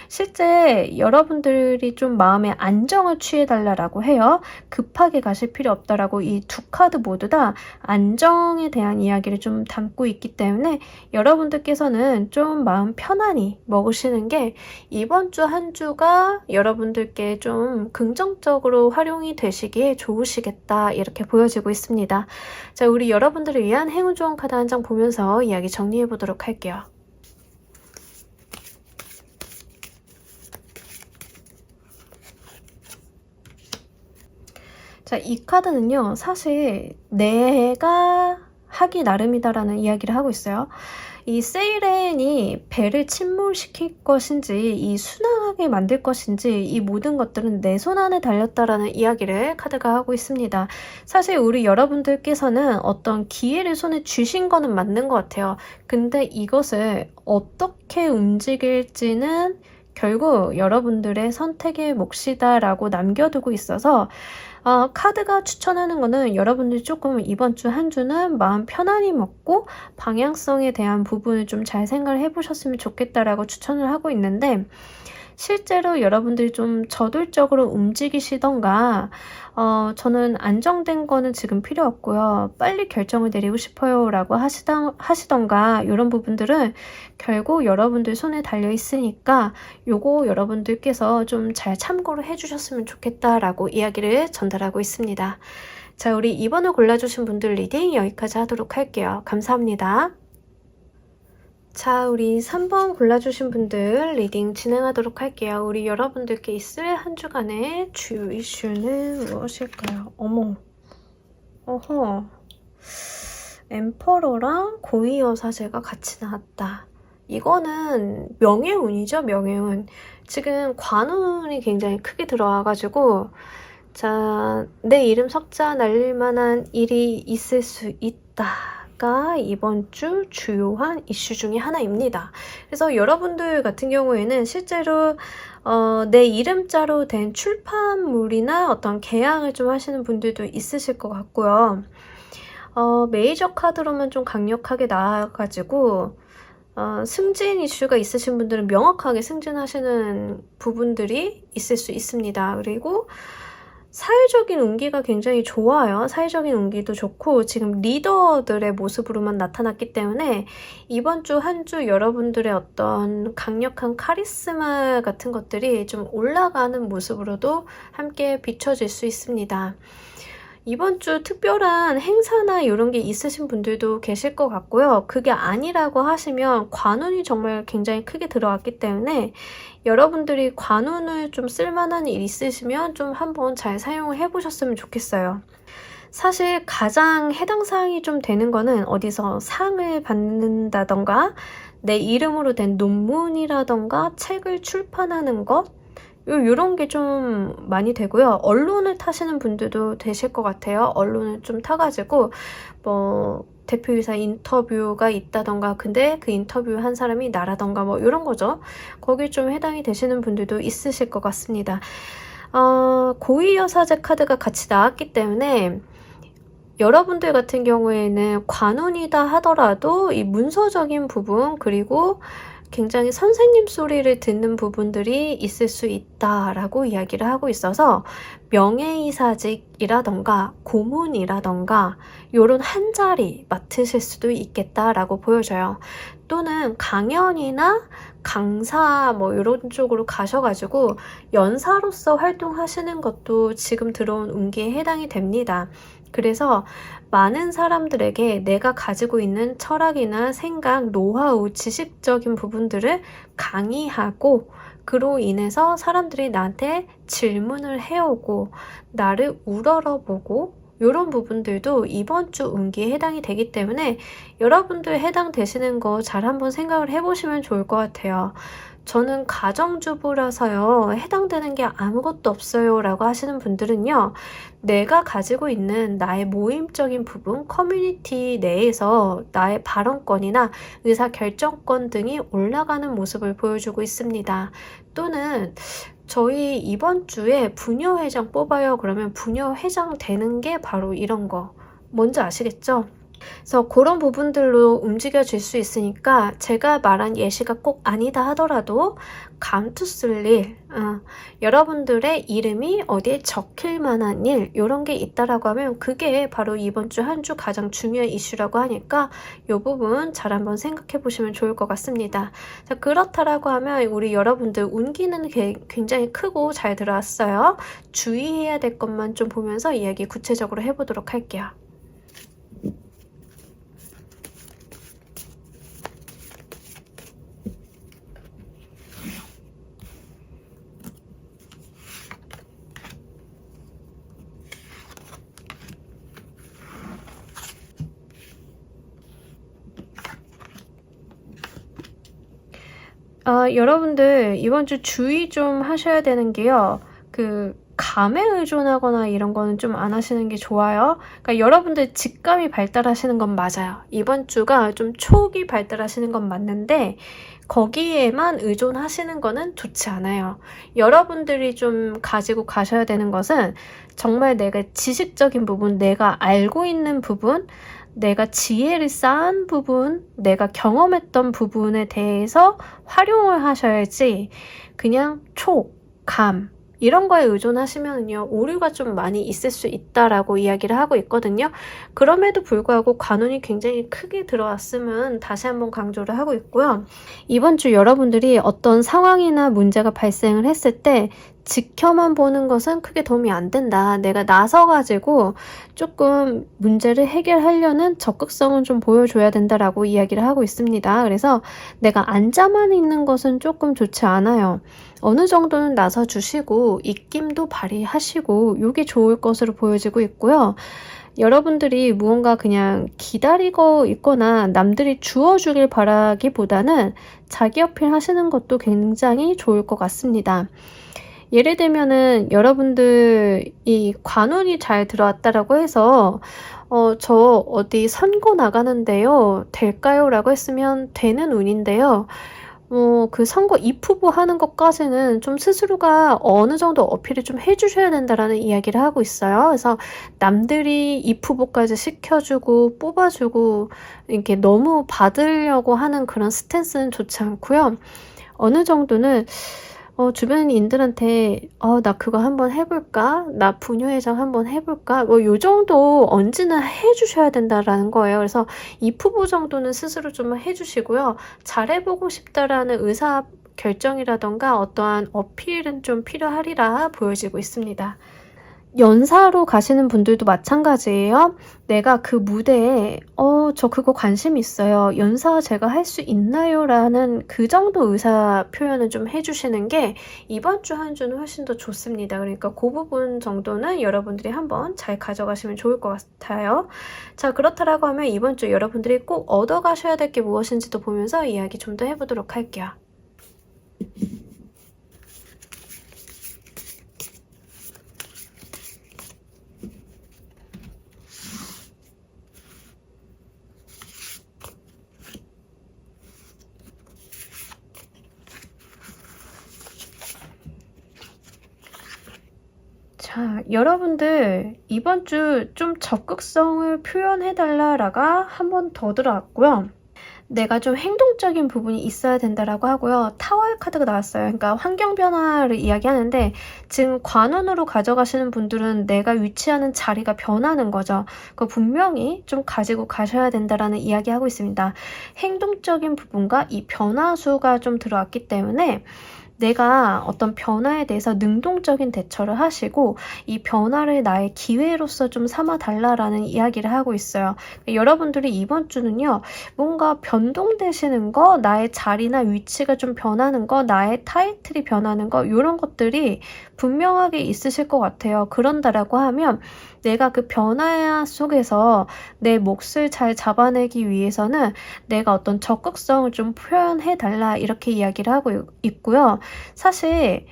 실제 여러분들이 좀 마음의 안정을 취해달라고 해요. 급하게 가실 필요 없다라고 이 두 카드 모두 다 안정에 대한 이야기를 좀 담고 있기 때문에 여러분들께서는 좀 마음 편안히 먹으시는 게 이번 주 한 주가 여러분들께 좀 긍정적으로 활용이 되시기에 좋으시겠다, 이렇게 보여지고 있습니다. 자, 우리 여러분들을 위한 행운 좋은 카드 한 장 보면서 이야기 정리해 보도록 할게요. 자, 이 카드는요, 사실 내가 하기 나름이다라는 이야기를 하고 있어요. 이 세이렌이 배를 침몰시킬 것인지 이 순항하게 만들 것인지 이 모든 것들은 내 손 안에 달렸다라는 이야기를 카드가 하고 있습니다. 사실 우리 여러분들께서는 어떤 기회를 손에 쥐신 거는 맞는 것 같아요. 근데 이것을 어떻게 움직일지는 결국 여러분들의 선택의 몫이다라고 남겨두고 있어서 카드가 추천하는 거는 여러분들이 조금 이번 주 한 주는 마음 편안히 먹고 방향성에 대한 부분을 좀 잘 생각을 해보셨으면 좋겠다라고 추천을 하고 있는데, 실제로 여러분들이 좀 저돌적으로 움직이시던가 저는 안정된 거는 지금 필요 없고요, 빨리 결정을 내리고 싶어요 라고 하시던가 이런 부분들은 결국 여러분들 손에 달려 있으니까 요거 여러분들께서 좀 잘 참고를 해주셨으면 좋겠다라고 이야기를 전달하고 있습니다. 자, 우리 2번을 골라주신 분들 리딩 여기까지 하도록 할게요. 감사합니다. 자, 우리 3번 골라주신 분들 리딩 진행하도록 할게요. 우리 여러분들께 있을 한 주간의 주요 이슈는 무엇일까요? 어머, 어허, 엠퍼러랑 고위여사제가 같이 나왔다. 이거는 명예운이죠, 명예운. 지금 관운이 굉장히 크게 들어와가지고, 자, 내 이름 석자 날릴 만한 일이 있을 수 있다가 이번 주 주요한 이슈 중에 하나입니다. 그래서 여러분들 같은 경우에는 실제로 내 이름자로 된 출판물이나 어떤 개항을 좀 하시는 분들도 있으실 것 같고요. 메이저 카드로만 좀 강력하게 나와가지고 승진 이슈가 있으신 분들은 명확하게 승진하시는 부분들이 있을 수 있습니다. 그리고 사회적인 운기가 굉장히 좋아요. 사회적인 운기도 좋고 지금 리더들의 모습으로만 나타났기 때문에 이번 주 한 주 여러분들의 어떤 강력한 카리스마 같은 것들이 좀 올라가는 모습으로도 함께 비춰질 수 있습니다. 이번 주 특별한 행사나 이런 게 있으신 분들도 계실 것 같고요. 그게 아니라고 하시면 관운이 정말 굉장히 크게 들어왔기 때문에 여러분들이 관운을 좀 쓸만한 일 있으시면 좀 한번 잘 사용을 해보셨으면 좋겠어요. 사실 가장 해당 사항이 좀 되는 거는 어디서 상을 받는다던가 내 이름으로 된 논문이라던가 책을 출판하는 것, 요런 게 좀 많이 되고요. 언론을 타시는 분들도 되실 것 같아요. 언론을 좀 타가지고 뭐 대표이사 인터뷰가 있다던가 근데 그 인터뷰 한 사람이 나라던가 뭐 이런 거죠. 거기 좀 해당이 되시는 분들도 있으실 것 같습니다. 고위여사제 카드가 같이 나왔기 때문에 여러분들 같은 경우에는 관운이다 하더라도 이 문서적인 부분 그리고 굉장히 선생님 소리를 듣는 부분들이 있을 수 있다라고 이야기를 하고 있어서 명예이사직이라던가 고문이라던가 요런 한 자리 맡으실 수도 있겠다라고 보여져요. 또는 강연이나 강사 뭐 이런 쪽으로 가셔가지고 연사로서 활동하시는 것도 지금 들어온 운기에 해당이 됩니다. 그래서 많은 사람들에게 내가 가지고 있는 철학이나 생각, 노하우, 지식적인 부분들을 강의하고 그로 인해서 사람들이 나한테 질문을 해오고 나를 우러러보고 이런 부분들도 이번 주 운기에 해당이 되기 때문에 여러분들 해당되시는 거 잘 한번 생각을 해보시면 좋을 것 같아요. 저는 가정주부라서요, 해당되는 게 아무것도 없어요 라고 하시는 분들은요, 내가 가지고 있는 나의 모임적인 부분, 커뮤니티 내에서 나의 발언권이나 의사결정권 등이 올라가는 모습을 보여주고 있습니다. 또는 저희 이번 주에 부녀회장 뽑아요 그러면 부녀회장 되는 게 바로 이런 거 뭔지 아시겠죠? 그래서 그런 부분들로 움직여질 수 있으니까 제가 말한 예시가 꼭 아니다 하더라도 감투 쓸 일, 여러분들의 이름이 어디에 적힐 만한 일 이런 게 있다라고 하면 그게 바로 이번 주 한 주 가장 중요한 이슈라고 하니까 이 부분 잘 한번 생각해 보시면 좋을 것 같습니다. 자, 그렇다라고 하면 우리 여러분들 운기는 굉장히 크고 잘 들어왔어요. 주의해야 될 것만 좀 보면서 이야기 구체적으로 해보도록 할게요. 여러분들 이번 주 주의 좀 하셔야 되는 게요. 감에 의존하거나 이런 거는 좀 안 하시는 게 좋아요. 그러니까 여러분들 직감이 발달하시는 건 맞아요. 이번 주가 좀 촉이 발달하시는 건 맞는데 거기에만 의존하시는 거는 좋지 않아요. 여러분들이 좀 가지고 가셔야 되는 것은 정말 내가 지식적인 부분, 내가 알고 있는 부분, 내가 지혜를 쌓은 부분, 내가 경험했던 부분에 대해서 활용을 하셔야지 그냥 촉, 감 이런 거에 의존하시면요 오류가 좀 많이 있을 수 있다라고 이야기를 하고 있거든요. 그럼에도 불구하고 관운이 굉장히 크게 들어왔음은 다시 한번 강조를 하고 있고요. 이번 주 여러분들이 어떤 상황이나 문제가 발생을 했을 때 지켜만 보는 것은 크게 도움이 안 된다. 내가 나서가지고 조금 문제를 해결하려는 적극성은 좀 보여줘야 된다라고 이야기를 하고 있습니다. 그래서 내가 앉아만 있는 것은 조금 좋지 않아요. 어느 정도는 나서주시고 입김도 발휘하시고 이게 좋을 것으로 보여지고 있고요. 여러분들이 무언가 그냥 기다리고 있거나 남들이 주어주길 바라기보다는 자기 어필 하시는 것도 굉장히 좋을 것 같습니다. 예를 들면은 여러분들 이 관운이 잘 들어왔다라고 해서 저 어디 선거 나가는데요 될까요? 라고 했으면 되는 운인데요. 그 선거 입후보 하는 것까지는 좀 스스로가 어느 정도 어필을 좀 해주셔야 된다라는 이야기를 하고 있어요. 그래서 남들이 입후보까지 시켜주고 뽑아주고 이렇게 너무 받으려고 하는 그런 스탠스는 좋지 않고요. 어느 정도는 주변인들한테 나 그거 한번 해볼까? 나 부녀회장 한번 해볼까? 요 정도 언제나 해주셔야 된다라는 거예요. 그래서 입후보 정도는 스스로 좀 해주시고요. 잘해보고 싶다라는 의사 결정이라던가 어떠한 어필은 좀 필요하리라 보여지고 있습니다. 연사로 가시는 분들도 마찬가지예요. 내가 그 무대에 저 그거 관심 있어요. 연사 제가 할 수 있나요? 라는 그 정도 의사 표현을 좀 해주시는 게 이번 주 한 주는 훨씬 더 좋습니다. 그러니까 그 부분 정도는 여러분들이 한번 잘 가져가시면 좋을 것 같아요. 자, 그렇다라고 하면 이번 주 여러분들이 꼭 얻어가셔야 될 게 무엇인지도 보면서 이야기 좀 더 해보도록 할게요. 자, 여러분들 이번 주 좀 적극성을 표현해달라가 한 번 더 들어왔고요. 내가 좀 행동적인 부분이 있어야 된다라고 하고요. 타워의 카드가 나왔어요. 그러니까 환경 변화를 이야기하는데 지금 관운으로 가져가시는 분들은 내가 위치하는 자리가 변하는 거죠. 그거 분명히 좀 가지고 가셔야 된다라는 이야기하고 있습니다. 행동적인 부분과 이 변화수가 좀 들어왔기 때문에 내가 어떤 변화에 대해서 능동적인 대처를 하시고 이 변화를 나의 기회로서 좀 삼아 달라라는 이야기를 하고 있어요. 여러분들이 이번 주는요, 뭔가 변동되시는 거, 나의 자리나 위치가 좀 변하는 거, 나의 타이틀이 변하는 거, 이런 것들이 분명하게 있으실 것 같아요. 그런다라고 하면 내가 그 변화 속에서 내 몫을 잘 잡아내기 위해서는 내가 어떤 적극성을 좀 표현해 달라, 이렇게 이야기를 하고 있고요. 사실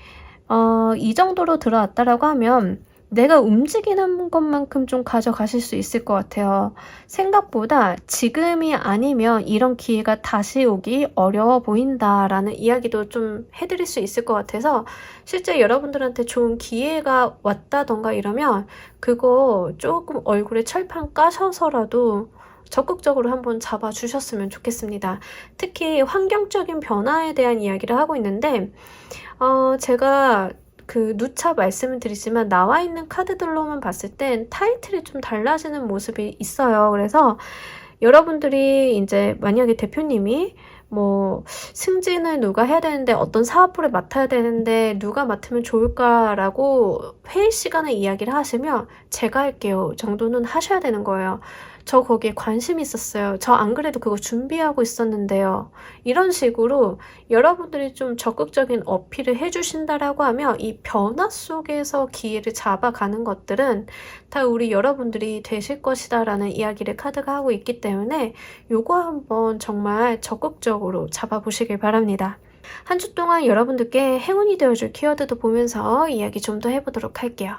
이 정도로 들어왔다라고 하면 내가 움직이는 것만큼 좀 가져가실 수 있을 것 같아요. 생각보다 지금이 아니면 이런 기회가 다시 오기 어려워 보인다라는 이야기도 좀 해드릴 수 있을 것 같아서, 실제 여러분들한테 좋은 기회가 왔다던가 이러면 그거 조금 얼굴에 철판 까셔서라도 적극적으로 한번 잡아주셨으면 좋겠습니다. 특히 환경적인 변화에 대한 이야기를 하고 있는데, 제가 누차 말씀을 드리지만 나와 있는 카드들로만 봤을 땐 타이틀이 좀 달라지는 모습이 있어요. 그래서 여러분들이 이제 만약에 대표님이 뭐 승진을 누가 해야 되는데 어떤 사업부를 맡아야 되는데 누가 맡으면 좋을까라고 회의 시간에 이야기를 하시면 제가 할게요 정도는 하셔야 되는 거예요. 저 거기에 관심이 있었어요. 저 안 그래도 그거 준비하고 있었는데요. 이런 식으로 여러분들이 좀 적극적인 어필을 해주신다라고 하면 이 변화 속에서 기회를 잡아가는 것들은 다 우리 여러분들이 되실 것이다 라는 이야기를 카드가 하고 있기 때문에 요거 한번 정말 적극적으로 잡아보시길 바랍니다. 한 주 동안 여러분들께 행운이 되어줄 키워드도 보면서 이야기 좀 더 해보도록 할게요.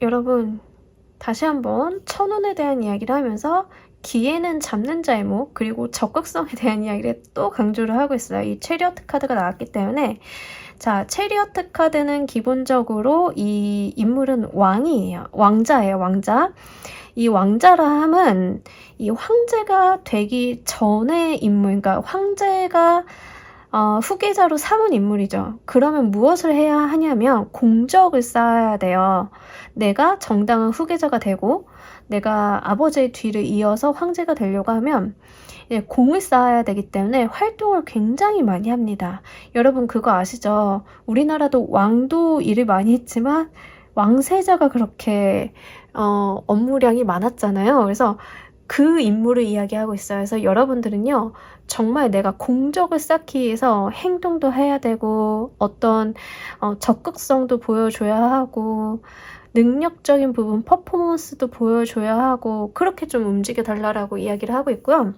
여러분, 다시 한번 천운에 대한 이야기를 하면서 기회는 잡는 자의 목, 그리고 적극성에 대한 이야기를 또 강조를 하고 있어요. 이 체리어트 카드가 나왔기 때문에. 자, 체리어트 카드는 기본적으로 이 인물은 왕이에요. 왕자예요, 왕자. 이 왕자라 함은 이 황제가 되기 전의 인물, 그러니까 황제가 후계자로 삼은 인물이죠. 그러면 무엇을 해야 하냐면 공적을 쌓아야 돼요. 내가 정당한 후계자가 되고 내가 아버지의 뒤를 이어서 황제가 되려고 하면 공을 쌓아야 되기 때문에 활동을 굉장히 많이 합니다. 여러분 그거 아시죠? 우리나라도 왕도 일을 많이 했지만 왕세자가 그렇게 업무량이 많았잖아요. 그래서 그 인물을 이야기하고 있어요. 그래서 여러분들은요, 정말 내가 공적을 쌓기 위해서 행동도 해야 되고 어떤 적극성도 보여줘야 하고 능력적인 부분, 퍼포먼스도 보여줘야 하고 그렇게 좀 움직여 달라고 이야기를 하고 있고요.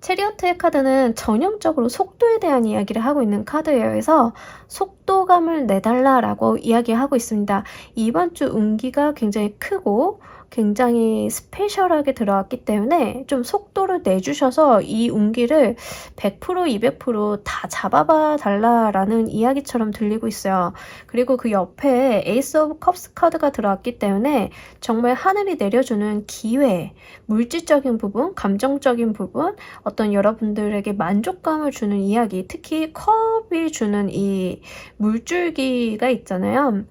체리어트의 카드는 전형적으로 속도에 대한 이야기를 하고 있는 카드예요. 그래서 속도감을 내달라라고 이야기하고 있습니다. 이번 주 운기가 굉장히 크고 굉장히 스페셜하게 들어왔기 때문에 좀 속도를 내주셔서 이 운기를 100%, 200%다 잡아봐 달라라는 이야기처럼 들리고 있어요. 그리고 그 옆에 에이스 오브 컵스 카드가 들어왔기 때문에 정말 하늘이 내려주는 기회, 물질적인 부분, 감정적인 부분, 어떤 여러분들에게 만족감을 주는 이야기, 특히 컵이 주는 이 물줄기가 있잖아요.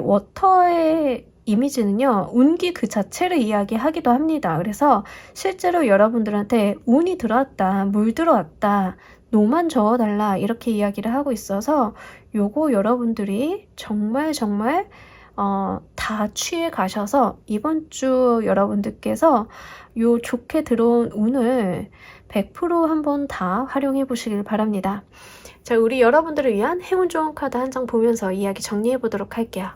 워터의 이미지는요, 운기 그 자체를 이야기하기도 합니다. 그래서 실제로 여러분들한테 운이 들어왔다, 물 들어왔다, 노만 저어달라 이렇게 이야기를 하고 있어서 요거 여러분들이 정말 다 취해 가셔서 이번 주 여러분들께서 요 좋게 들어온 운을 100% 한번 다 활용해 보시길 바랍니다. 자, 우리 여러분들을 위한 행운 좋은 카드 한 장 보면서 이야기 정리해 보도록 할게요.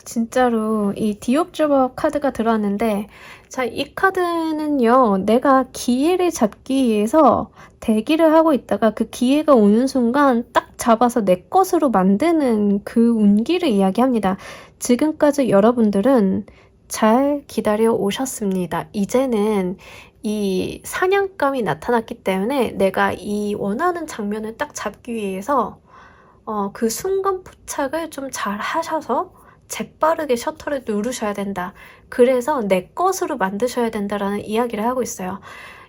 진짜로 이 디옵주버 카드가 들어왔는데, 자, 이 카드는요, 내가 기회를 잡기 위해서 대기를 하고 있다가 그 기회가 오는 순간 딱 잡아서 내 것으로 만드는 그 운기를 이야기합니다. 지금까지 여러분들은 잘 기다려 오셨습니다. 이제는 이 사냥감이 나타났기 때문에 내가 이 원하는 장면을 딱 잡기 위해서 그 순간 포착을 좀 잘 하셔서 재빠르게 셔터를 누르셔야 된다. 그래서 내 것으로 만드셔야 된다라는 이야기를 하고 있어요.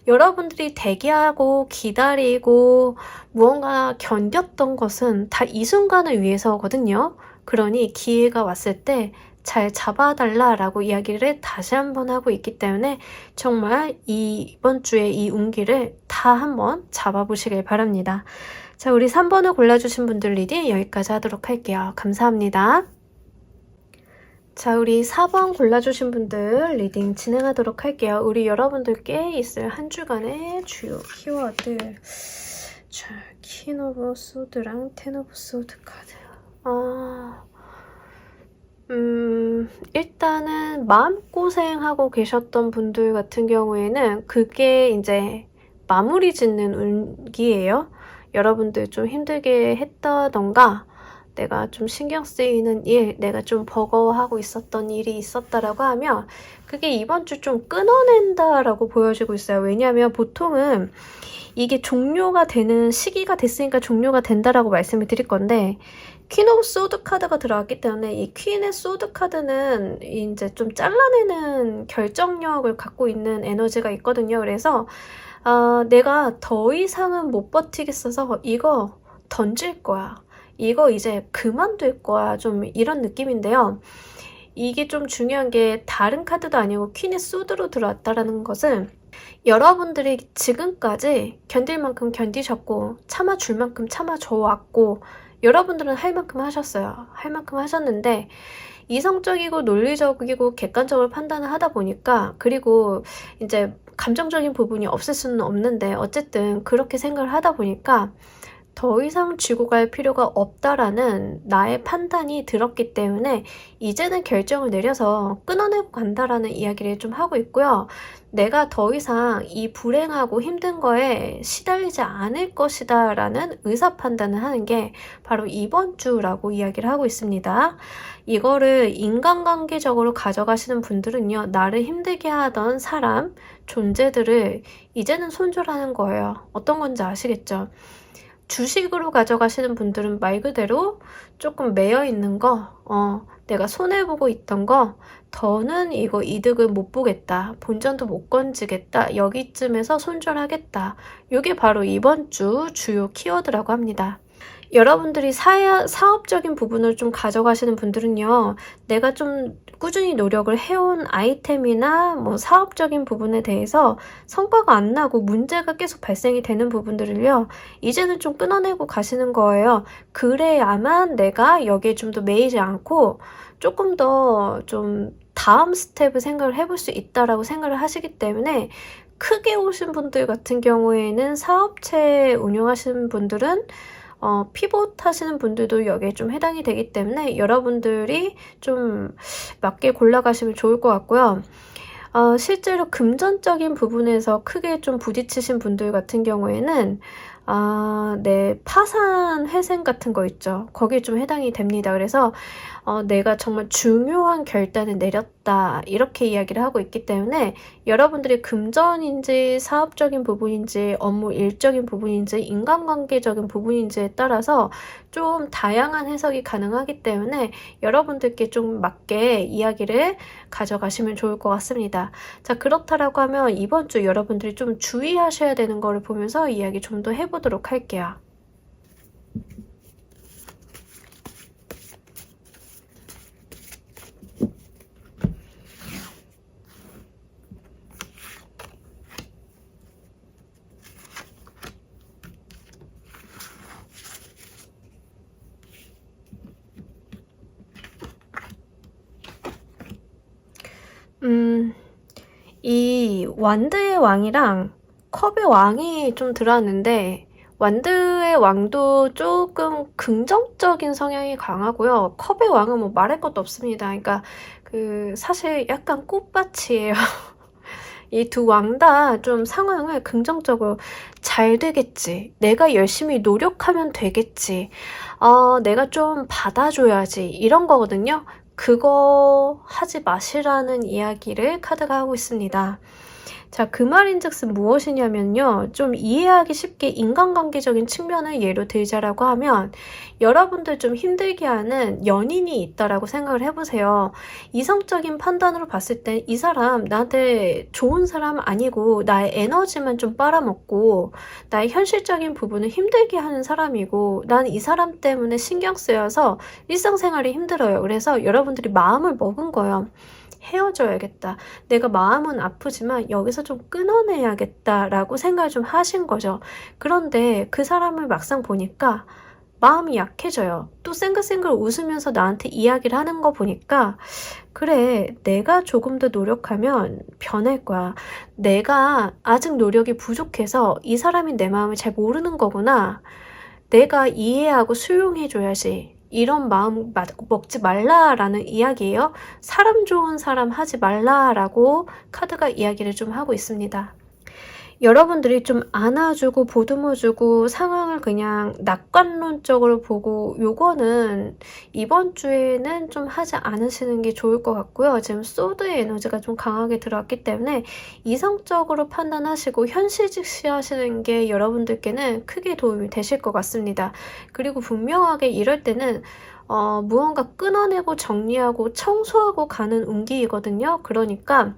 여러분들이 대기하고 기다리고 무언가 견뎠던 것은 다 이 순간을 위해서거든요. 그러니 기회가 왔을 때 잘 잡아달라라고 이야기를 다시 한번 하고 있기 때문에 정말 이번 주에 이 운기를 다 한번 잡아보시길 바랍니다. 자, 우리 3번을 골라주신 분들 리딩 여기까지 하도록 할게요. 감사합니다. 자, 우리 4번 골라주신 분들 리딩 진행하도록 할게요. 우리 여러분들께 있을 한 주간의 주요 키워드. 자, 퀸 오브 소드랑 텐 오브 소드 카드. 일단은 마음고생하고 계셨던 분들 같은 경우에는 그게 이제 마무리 짓는 운기예요. 여러분들 좀 힘들게 했다던가 내가 좀 신경 쓰이는 일, 내가 좀 버거워하고 있었던 일이 있었다라고 하면 그게 이번 주 좀 끊어낸다라고 보여지고 있어요. 왜냐하면 보통은 이게 종료가 되는 시기가 됐으니까 종료가 된다라고 말씀을 드릴 건데 퀸 오브 소드 카드가 들어왔기 때문에 이 퀸의 소드 카드는 이제 좀 잘라내는 결정력을 갖고 있는 에너지가 있거든요. 그래서 내가 더 이상은 못 버티겠어서 이거 던질 거야. 이거 이제 그만둘 거야. 좀 이런 느낌인데요. 이게 좀 중요한 게 다른 카드도 아니고 퀸의 소드로 들어왔다라는 것은 여러분들이 지금까지 견딜 만큼 견디셨고 참아줄 만큼 참아줘왔고 여러분들은 할 만큼 하셨어요. 할 만큼 하셨는데 이성적이고 논리적이고 객관적으로 판단을 하다 보니까 그리고 이제 감정적인 부분이 없을 수는 없는데 어쨌든 그렇게 생각을 하다 보니까 더 이상 쥐고 갈 필요가 없다라는 나의 판단이 들었기 때문에 이제는 결정을 내려서 끊어내고 간다라는 이야기를 좀 하고 있고요. 내가 더 이상 이 불행하고 힘든 거에 시달리지 않을 것이다 라는 의사 판단을 하는 게 바로 이번 주라고 이야기를 하고 있습니다. 이거를 인간관계적으로 가져가시는 분들은요. 나를 힘들게 하던 사람, 존재들을 이제는 손절하는 거예요. 어떤 건지 아시겠죠? 주식으로 가져가시는 분들은 말 그대로 조금 매여 있는 거, 내가 손해보고 있던 거, 더는 이거 이득을 못 보겠다. 본전도 못 건지겠다. 여기쯤에서 손절하겠다. 이게 바로 이번 주 주요 키워드라고 합니다. 여러분들이 사업적인 부분을 좀 가져가시는 분들은요. 내가 좀 꾸준히 노력을 해온 아이템이나 뭐 사업적인 부분에 대해서 성과가 안 나고 문제가 계속 발생이 되는 부분들을요. 이제는 좀 끊어내고 가시는 거예요. 그래야만 내가 여기에 좀 더 매이지 않고 조금 더 좀 다음 스텝을 생각을 해볼 수 있다라고 생각을 하시기 때문에 크게 오신 분들 같은 경우에는 사업체 운영하시는 분들은 피봇 하시는 분들도 여기에 좀 해당이 되기 때문에 여러분들이 좀 맞게 골라가시면 좋을 것 같고요. 실제로 금전적인 부분에서 크게 좀 부딪히신 분들 같은 경우에는 네, 파산 회생 같은 거 있죠. 거기에 좀 해당이 됩니다. 그래서 내가 정말 중요한 결단을 내렸다 이렇게 이야기를 하고 있기 때문에 여러분들이 금전인지 사업적인 부분인지 업무 일적인 부분인지 인간관계적인 부분인지에 따라서 좀 다양한 해석이 가능하기 때문에 여러분들께 좀 맞게 이야기를 가져가시면 좋을 것 같습니다. 자, 그렇다라고 하면 이번 주 여러분들이 좀 주의하셔야 되는 거를 보면서 이야기 좀 더 해보도록 할게요. 이 완드의 왕이랑 컵의 왕이 좀 들어왔는데 완드의 왕도 조금 긍정적인 성향이 강하고요. 컵의 왕은 뭐 말할 것도 없습니다. 그러니까 사실 약간 꽃밭이에요. 이 두 왕 다 좀 상황을 긍정적으로 잘 되겠지. 내가 열심히 노력하면 되겠지. 내가 좀 받아줘야지. 이런 거거든요. 그거 하지 마시라는 이야기를 카드가 하고 있습니다. 자, 그 말인즉슨 무엇이냐면요. 좀 이해하기 쉽게 인간관계적인 측면을 예로 들자라고 하면 여러분들 좀 힘들게 하는 연인이 있다라고 생각을 해보세요. 이성적인 판단으로 봤을 때 이 사람 나한테 좋은 사람 아니고 나의 에너지만 좀 빨아먹고 나의 현실적인 부분을 힘들게 하는 사람이고 난 이 사람 때문에 신경 쓰여서 일상생활이 힘들어요. 그래서 여러분들이 마음을 먹은 거예요. 헤어져야겠다. 내가 마음은 아프지만 여기서 좀 끊어내야겠다라고 생각을 좀 하신 거죠. 그런데 그 사람을 막상 보니까 마음이 약해져요. 또 쌩글쌩글 웃으면서 나한테 이야기를 하는 거 보니까 그래, 내가 조금 더 노력하면 변할 거야. 내가 아직 노력이 부족해서 이 사람이 내 마음을 잘 모르는 거구나. 내가 이해하고 수용해줘야지. 이런 마음 먹지 말라라는 이야기예요. 사람 좋은 사람 하지 말라라고 카드가 이야기를 좀 하고 있습니다. 여러분들이 좀 안아주고 보듬어주고 상황을 그냥 낙관론적으로 보고 요거는 이번 주에는 좀 하지 않으시는 게 좋을 것 같고요. 지금 소드의 에너지가 좀 강하게 들어왔기 때문에 이성적으로 판단하시고 현실직시 하시는 게 여러분들께는 크게 도움이 되실 것 같습니다. 그리고 분명하게 이럴 때는 무언가 끊어내고 정리하고 청소하고 가는 운기이거든요. 그러니까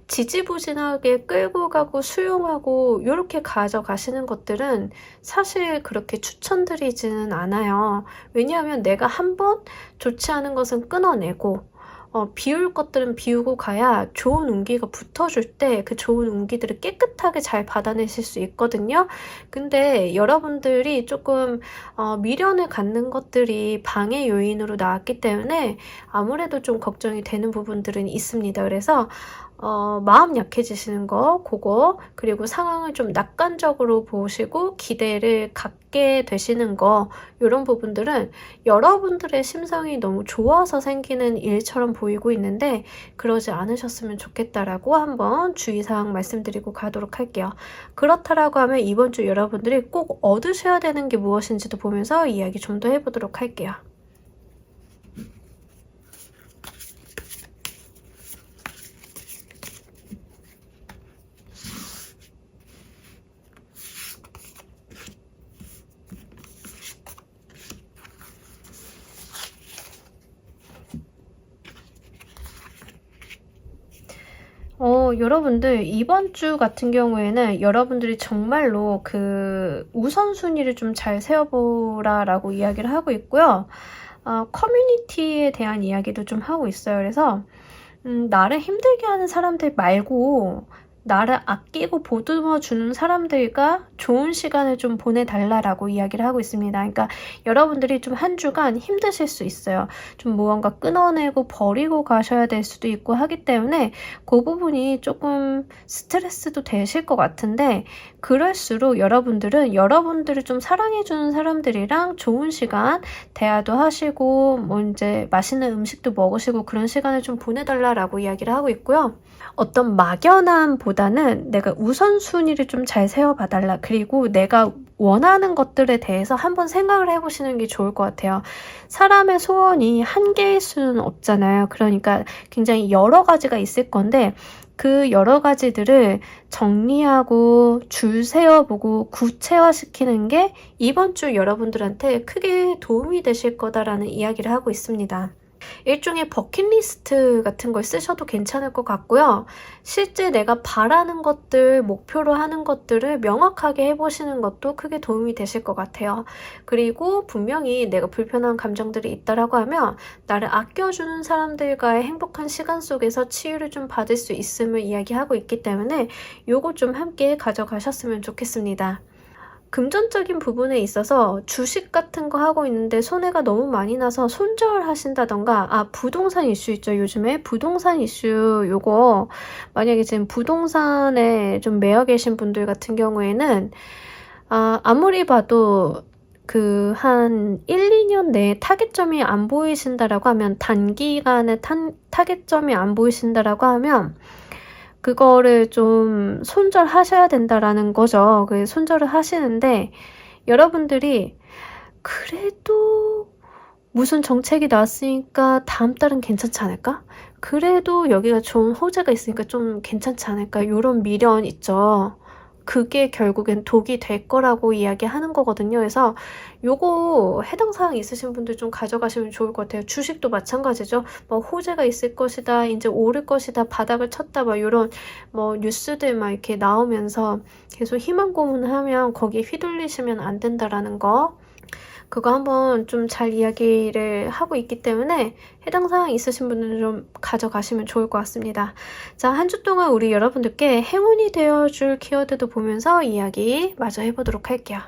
지지부진하게 끌고 가고 수용하고 이렇게 가져가시는 것들은 사실 그렇게 추천드리지는 않아요. 왜냐하면 내가 한번 좋지 않은 것은 끊어내고 비울 것들은 비우고 가야 좋은 운기가 붙어줄 때 그 좋은 운기들을 깨끗하게 잘 받아내실 수 있거든요. 근데 여러분들이 조금 미련을 갖는 것들이 방해 요인으로 나왔기 때문에 아무래도 좀 걱정이 되는 부분들은 있습니다. 그래서 마음 약해지시는 거, 그거, 그리고 상황을 좀 낙관적으로 보시고 기대를 갖게 되시는 거, 이런 부분들은 여러분들의 심성이 너무 좋아서 생기는 일처럼 보이고 있는데 그러지 않으셨으면 좋겠다라고 한번 주의사항 말씀드리고 가도록 할게요. 그렇다라고 하면 이번 주 여러분들이 꼭 얻으셔야 되는 게 무엇인지도 보면서 이야기 좀 더 해보도록 할게요. 여러분들 이번 주 같은 경우에는 여러분들이 정말로 그 우선순위를 좀 잘 세워보라라고 이야기를 하고 있고요. 커뮤니티에 대한 이야기도 좀 하고 있어요. 그래서 나를 힘들게 하는 사람들 말고 나를 아끼고 보듬어 주는 사람들과 좋은 시간을 좀 보내달라라고 이야기를 하고 있습니다. 그러니까 여러분들이 좀 한 주간 힘드실 수 있어요. 좀 무언가 끊어내고 버리고 가셔야 될 수도 있고 하기 때문에 그 부분이 조금 스트레스도 되실 것 같은데 그럴수록 여러분들은 여러분들을 좀 사랑해주는 사람들이랑 좋은 시간 대화도 하시고 뭐 이제 맛있는 음식도 먹으시고 그런 시간을 좀 보내달라라고 이야기를 하고 있고요. 어떤 막연함보다는 내가 우선순위를 좀 잘 세워봐달라. 그리고 내가 원하는 것들에 대해서 한번 생각을 해보시는 게 좋을 것 같아요. 사람의 소원이 한 개일 수는 없잖아요. 그러니까 굉장히 여러 가지가 있을 건데 그 여러 가지들을 정리하고 줄 세워보고 구체화시키는 게 이번 주 여러분들한테 크게 도움이 되실 거다라는 이야기를 하고 있습니다. 일종의 버킷리스트 같은 걸 쓰셔도 괜찮을 것 같고요. 실제 내가 바라는 것들, 목표로 하는 것들을 명확하게 해보시는 것도 크게 도움이 되실 것 같아요. 그리고 분명히 내가 불편한 감정들이 있다라고 하면 나를 아껴주는 사람들과의 행복한 시간 속에서 치유를 좀 받을 수 있음을 이야기하고 있기 때문에 요거 좀 함께 가져가셨으면 좋겠습니다. 금전적인 부분에 있어서 주식 같은 거 하고 있는데 손해가 너무 많이 나서 손절하신다던가 부동산 이슈 있죠. 요즘에 부동산 이슈 요거 만약에 지금 부동산에 좀 매여 계신 분들 같은 경우에는 아무리 봐도 그 한 1, 2년 내에 타겟점이 안 보이신다라고 하면 단기간에 타겟점이 안 보이신다라고 하면 그거를 좀 손절하셔야 된다라는 거죠. 그 손절을 하시는데 여러분들이 그래도 무슨 정책이 나왔으니까 다음 달은 괜찮지 않을까? 그래도 여기가 좋은 호재가 있으니까 좀 괜찮지 않을까? 요런 미련 있죠. 그게 결국엔 독이 될 거라고 이야기하는 거거든요. 그래서 요거 해당 사항 있으신 분들 좀 가져가시면 좋을 것 같아요. 주식도 마찬가지죠. 뭐 호재가 있을 것이다, 이제 오를 것이다, 바닥을 쳤다, 막 요런 뭐 뉴스들 막 이렇게 나오면서 계속 희망 고문하면 거기에 휘둘리시면 안 된다라는 거. 그거 한번 좀 잘 이야기를 하고 있기 때문에 해당 사항 있으신 분들은 좀 가져가시면 좋을 것 같습니다. 자, 한 주 동안 우리 여러분들께 행운이 되어줄 키워드도 보면서 이야기 마저 해보도록 할게요.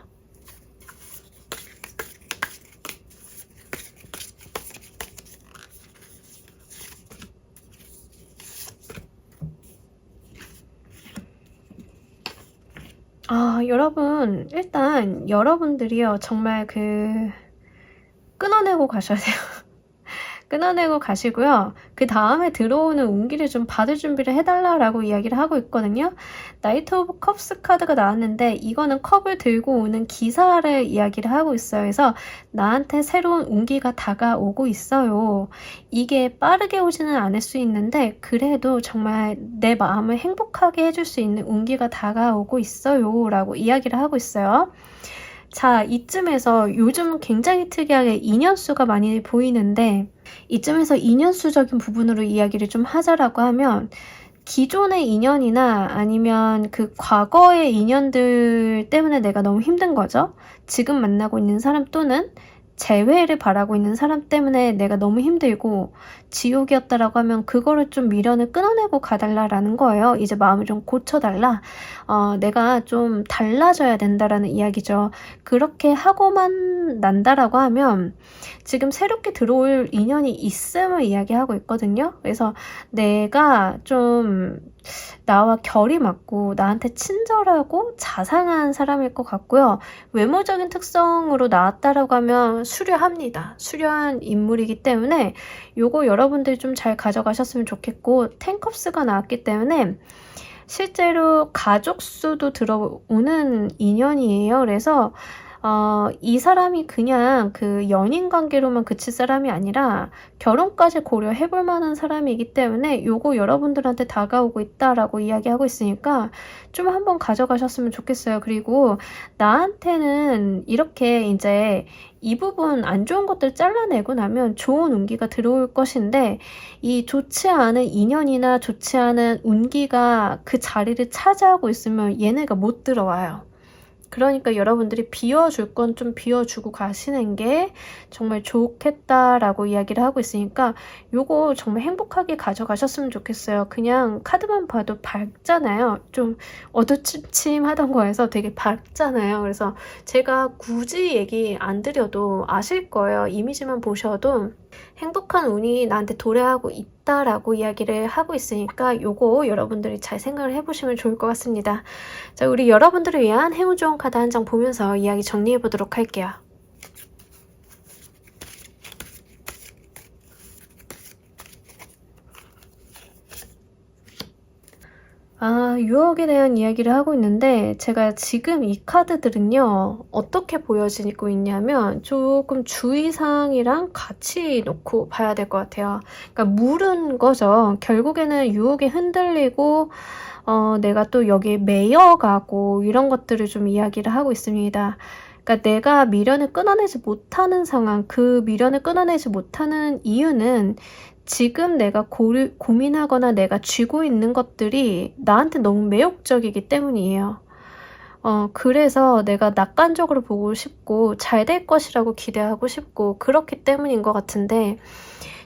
여러분, 일단 여러분들이요, 정말 끊어내고 가셔야 돼요. 끊어내고 가시고요. 그 다음에 들어오는 운기를 좀 받을 준비를 해달라고 이야기를 하고 있거든요. 나이트 오브 컵스 카드가 나왔는데 이거는 컵을 들고 오는 기사를 이야기를 하고 있어요. 그래서 나한테 새로운 운기가 다가오고 있어요. 이게 빠르게 오지는 않을 수 있는데 그래도 정말 내 마음을 행복하게 해줄 수 있는 운기가 다가오고 있어요. 라고 이야기를 하고 있어요. 자, 이쯤에서 요즘 굉장히 특이하게 인연수가 많이 보이는데 이쯤에서 인연수적인 부분으로 이야기를 좀 하자라고 하면 기존의 인연이나 아니면 그 과거의 인연들 때문에 내가 너무 힘든 거죠. 지금 만나고 있는 사람 또는 재회를 바라고 있는 사람 때문에 내가 너무 힘들고 지옥이었다라고 하면 그거를 좀 미련을 끊어내고 가달라라는 거예요. 이제 마음을 좀 고쳐달라. 내가 좀 달라져야 된다라는 이야기죠. 그렇게 하고만 난다라고 하면 지금 새롭게 들어올 인연이 있음을 이야기하고 있거든요. 그래서 내가 좀 나와 결이 맞고 나한테 친절하고 자상한 사람일 것 같고요. 외모적인 특성으로 나왔다라고 하면 수려합니다. 수려한 인물이기 때문에 요거 여러분들이 좀 잘 가져가셨으면 좋겠고, 텐컵스가 나왔기 때문에 실제로 가족 수도 들어오는 인연이에요. 그래서 이 사람이 그냥 그 연인 관계로만 그칠 사람이 아니라 결혼까지 고려해볼 만한 사람이기 때문에 요거 여러분들한테 다가오고 있다라고 이야기하고 있으니까 좀 한번 가져가셨으면 좋겠어요. 그리고 나한테는 이렇게 이제 이 부분 안 좋은 것들 잘라내고 나면 좋은 운기가 들어올 것인데 이 좋지 않은 인연이나 좋지 않은 운기가 그 자리를 차지하고 있으면 얘네가 못 들어와요. 그러니까 여러분들이 비워줄 건 좀 비워주고 가시는 게 정말 좋겠다라고 이야기를 하고 있으니까 요거 정말 행복하게 가져가셨으면 좋겠어요. 그냥 카드만 봐도 밝잖아요. 좀 어두침침하던 거에서 되게 밝잖아요. 그래서 제가 굳이 얘기 안 드려도 아실 거예요. 이미지만 보셔도 행복한 운이 나한테 도래하고 있다라고 이야기를 하고 있으니까 요거 여러분들이 잘 생각을 해보시면 좋을 것 같습니다. 자, 우리 여러분들을 위한 행운 좋은 카드 한 장 보면서 이야기 정리해 보도록 할게요. 유혹에 대한 이야기를 하고 있는데 제가 지금 이 카드들은요 어떻게 보여지고 있냐면 조금 주의사항이랑 같이 놓고 봐야 될 것 같아요. 그러니까 물은 거죠. 결국에는 유혹에 흔들리고 내가 또 여기에 매여가고 이런 것들을 좀 이야기를 하고 있습니다. 그러니까 내가 미련을 끊어내지 못하는 상황, 그 미련을 끊어내지 못하는 이유는 지금 내가 고민하거나 내가 쥐고 있는 것들이 나한테 너무 매혹적이기 때문이에요. 그래서 내가 낙관적으로 보고 싶고 잘 될 것이라고 기대하고 싶고 그렇기 때문인 것 같은데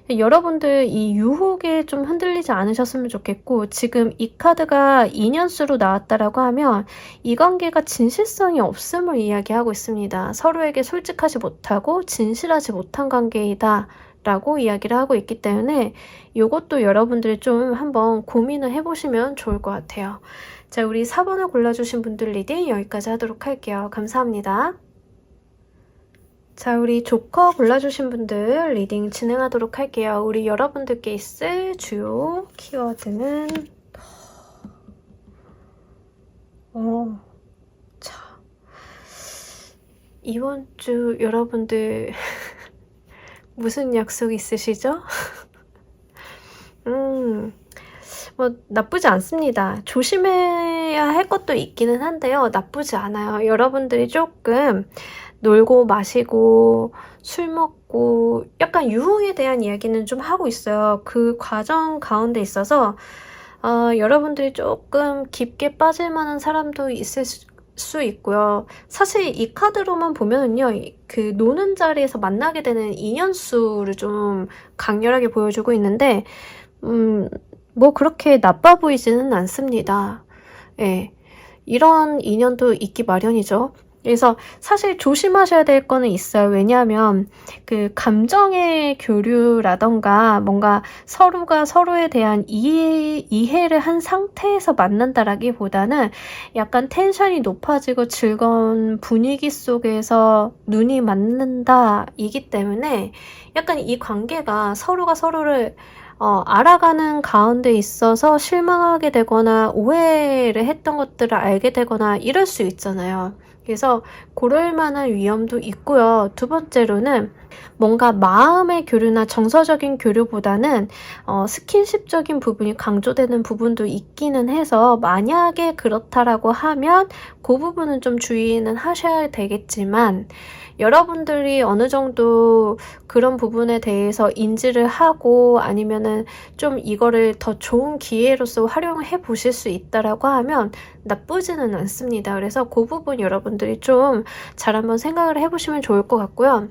여러분들 이 유혹에 좀 흔들리지 않으셨으면 좋겠고 지금 이 카드가 인연수로 나왔다라고 하면 이 관계가 진실성이 없음을 이야기하고 있습니다. 서로에게 솔직하지 못하고 진실하지 못한 관계이다 라고 이야기를 하고 있기 때문에 이것도 여러분들이 좀 한번 고민을 해보시면 좋을 것 같아요. 자, 우리 4번을 골라주신 분들 리딩 여기까지 하도록 할게요. 감사합니다. 자, 우리 조커 골라주신 분들 리딩 진행하도록 할게요. 우리 여러분들께 있을 주요 키워드는 자, 이번 주 여러분들 무슨 약속 있으시죠? 뭐 나쁘지 않습니다. 조심해야 할 것도 있기는 한데요. 나쁘지 않아요. 여러분들이 조금 놀고 마시고 술 먹고 약간 유흥에 대한 이야기는 좀 하고 있어요. 그 과정 가운데 있어서 여러분들이 조금 깊게 빠질 만한 사람도 있을 수 있고요. 사실 이 카드로만 보면은요, 그 노는 자리에서 만나게 되는 인연수를 좀 강렬하게 보여주고 있는데, 뭐 그렇게 나빠 보이지는 않습니다. 예. 이런 인연도 있기 마련이죠. 그래서 사실 조심하셔야 될 거는 있어요. 왜냐하면 그 감정의 교류라던가 뭔가 서로가 서로에 대한 이해를 한 상태에서 만난다라기보다는 약간 텐션이 높아지고 즐거운 분위기 속에서 눈이 맞는다 이기 때문에 약간 이 관계가 서로가 서로를 알아가는 가운데 있어서 실망하게 되거나 오해를 했던 것들을 알게 되거나 이럴 수 있잖아요. 그래서 그럴 만한 위험도 있고요. 두 번째로는 뭔가 마음의 교류나 정서적인 교류보다는 스킨십적인 부분이 강조되는 부분도 있기는 해서 만약에 그렇다라고 하면 그 부분은 좀 주의는 하셔야 되겠지만 여러분들이 어느 정도 그런 부분에 대해서 인지를 하고 아니면은 좀 이거를 더 좋은 기회로서 활용해 보실 수 있다라고 하면 나쁘지는 않습니다. 그래서 그 부분 여러분들이 좀 잘 한번 생각을 해보시면 좋을 것 같고요.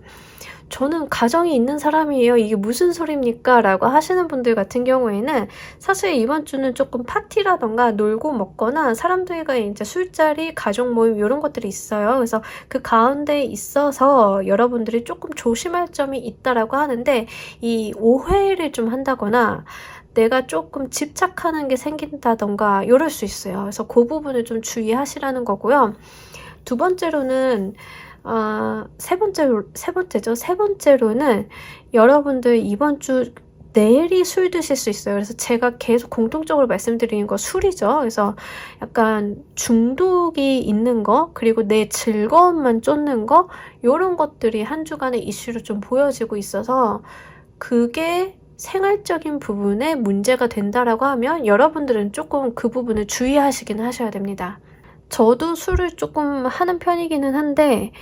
저는 가정이 있는 사람이에요. 이게 무슨 소리입니까? 라고 하시는 분들 같은 경우에는 사실 이번 주는 조금 파티라던가 놀고 먹거나 사람들과 이제 술자리, 가족 모임 이런 것들이 있어요. 그래서 그 가운데 있어서 여러분들이 조금 조심할 점이 있다라고 하는데 이 오해를 좀 한다거나 내가 조금 집착하는 게 생긴다던가 이럴 수 있어요. 그래서 그 부분을 좀 주의하시라는 거고요. 두 번째로는 세 번째로는 여러분들 이번 주 내일이 술 드실 수 있어요. 그래서 제가 계속 공통적으로 말씀드리는 거 술이죠. 그래서 약간 중독이 있는 거, 그리고 내 즐거움만 쫓는 거, 이런 것들이 한 주간의 이슈로 좀 보여지고 있어서 그게 생활적인 부분에 문제가 된다라고 하면 여러분들은 조금 그 부분을 주의하시긴 하셔야 됩니다. 저도 술을 조금 하는 편이기는 한데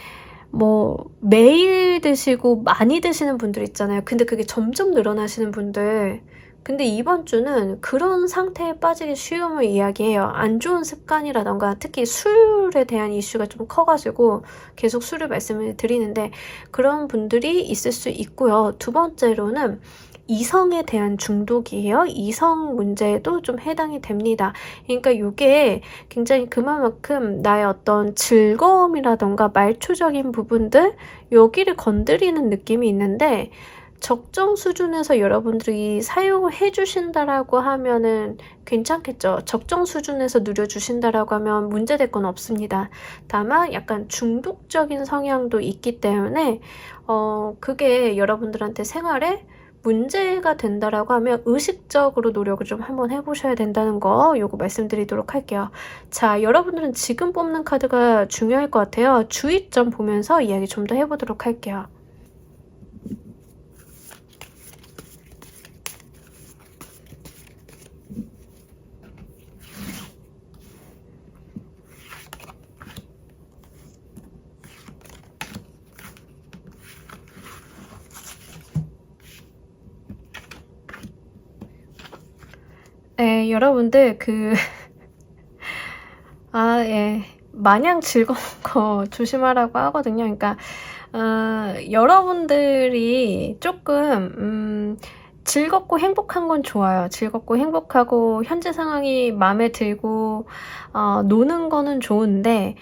뭐 매일 드시고 많이 드시는 분들 있잖아요. 근데 그게 점점 늘어나시는 분들, 근데 이번 주는 그런 상태에 빠지기 쉬움을 이야기해요. 안 좋은 습관이라던가 특히 술에 대한 이슈가 좀 커가지고 계속 술을 말씀을 드리는데 그런 분들이 있을 수 있고요. 두 번째로는 이성에 대한 중독이에요. 이성 문제에도 좀 해당이 됩니다. 그러니까 이게 굉장히 그만큼 나의 어떤 즐거움이라던가 말초적인 부분들, 여기를 건드리는 느낌이 있는데 적정 수준에서 여러분들이 사용을 해주신다라고 하면은 괜찮겠죠. 적정 수준에서 누려주신다라고 하면 문제될 건 없습니다. 다만 약간 중독적인 성향도 있기 때문에 그게 여러분들한테 생활에 문제가 된다라고 하면 의식적으로 노력을 좀 한번 해보셔야 된다는 거 요거 말씀드리도록 할게요. 자, 여러분들은 지금 뽑는 카드가 중요할 것 같아요. 주의점 보면서 이야기 좀 더 해보도록 할게요. 네, 여러분들 예. 마냥 즐거운 거 조심하라고 하거든요. 그러니까 여러분들이 조금 즐겁고 행복한 건 좋아요. 즐겁고 행복하고 현재 상황이 마음에 들고 노는 거는 좋은데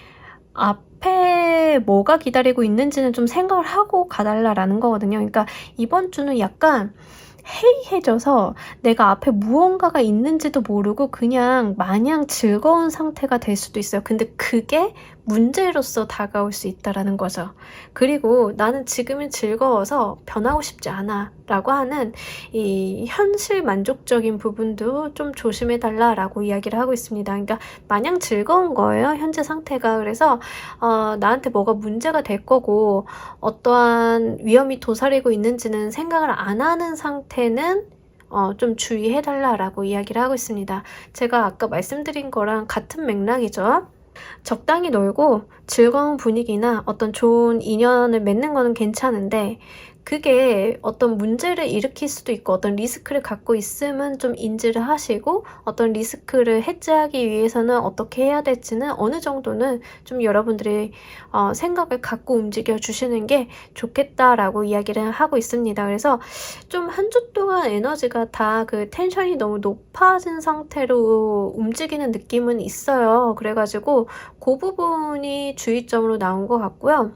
앞에 뭐가 기다리고 있는지는 좀 생각을 하고 가달라라는 거거든요. 그러니까 이번 주는 약간 해이해져서 내가 앞에 무언가가 있는지도 모르고 그냥 마냥 즐거운 상태가 될 수도 있어요. 근데 그게 문제로서 다가올 수 있다라는 거죠. 그리고 나는 지금이 즐거워서 변하고 싶지 않아 라고 하는 이 현실 만족적인 부분도 좀 조심해 달라라고 이야기를 하고 있습니다. 그러니까 마냥 즐거운 거예요, 현재 상태가. 그래서 나한테 뭐가 문제가 될 거고 어떠한 위험이 도사리고 있는지는 생각을 안 하는 상태는 좀 주의해 달라라고 이야기를 하고 있습니다. 제가 아까 말씀드린 거랑 같은 맥락이죠. 적당히 놀고 즐거운 분위기나 어떤 좋은 인연을 맺는 거는 괜찮은데 그게 어떤 문제를 일으킬 수도 있고 어떤 리스크를 갖고 있음은 좀 인지를 하시고 어떤 리스크를 해지하기 위해서는 어떻게 해야 될지는 어느 정도는 좀 여러분들이 생각을 갖고 움직여 주시는 게 좋겠다라고 이야기를 하고 있습니다. 그래서 좀 한 주 동안 에너지가 다 그 텐션이 너무 높아진 상태로 움직이는 느낌은 있어요. 그래가지고 그 부분이 주의점으로 나온 것 같고요.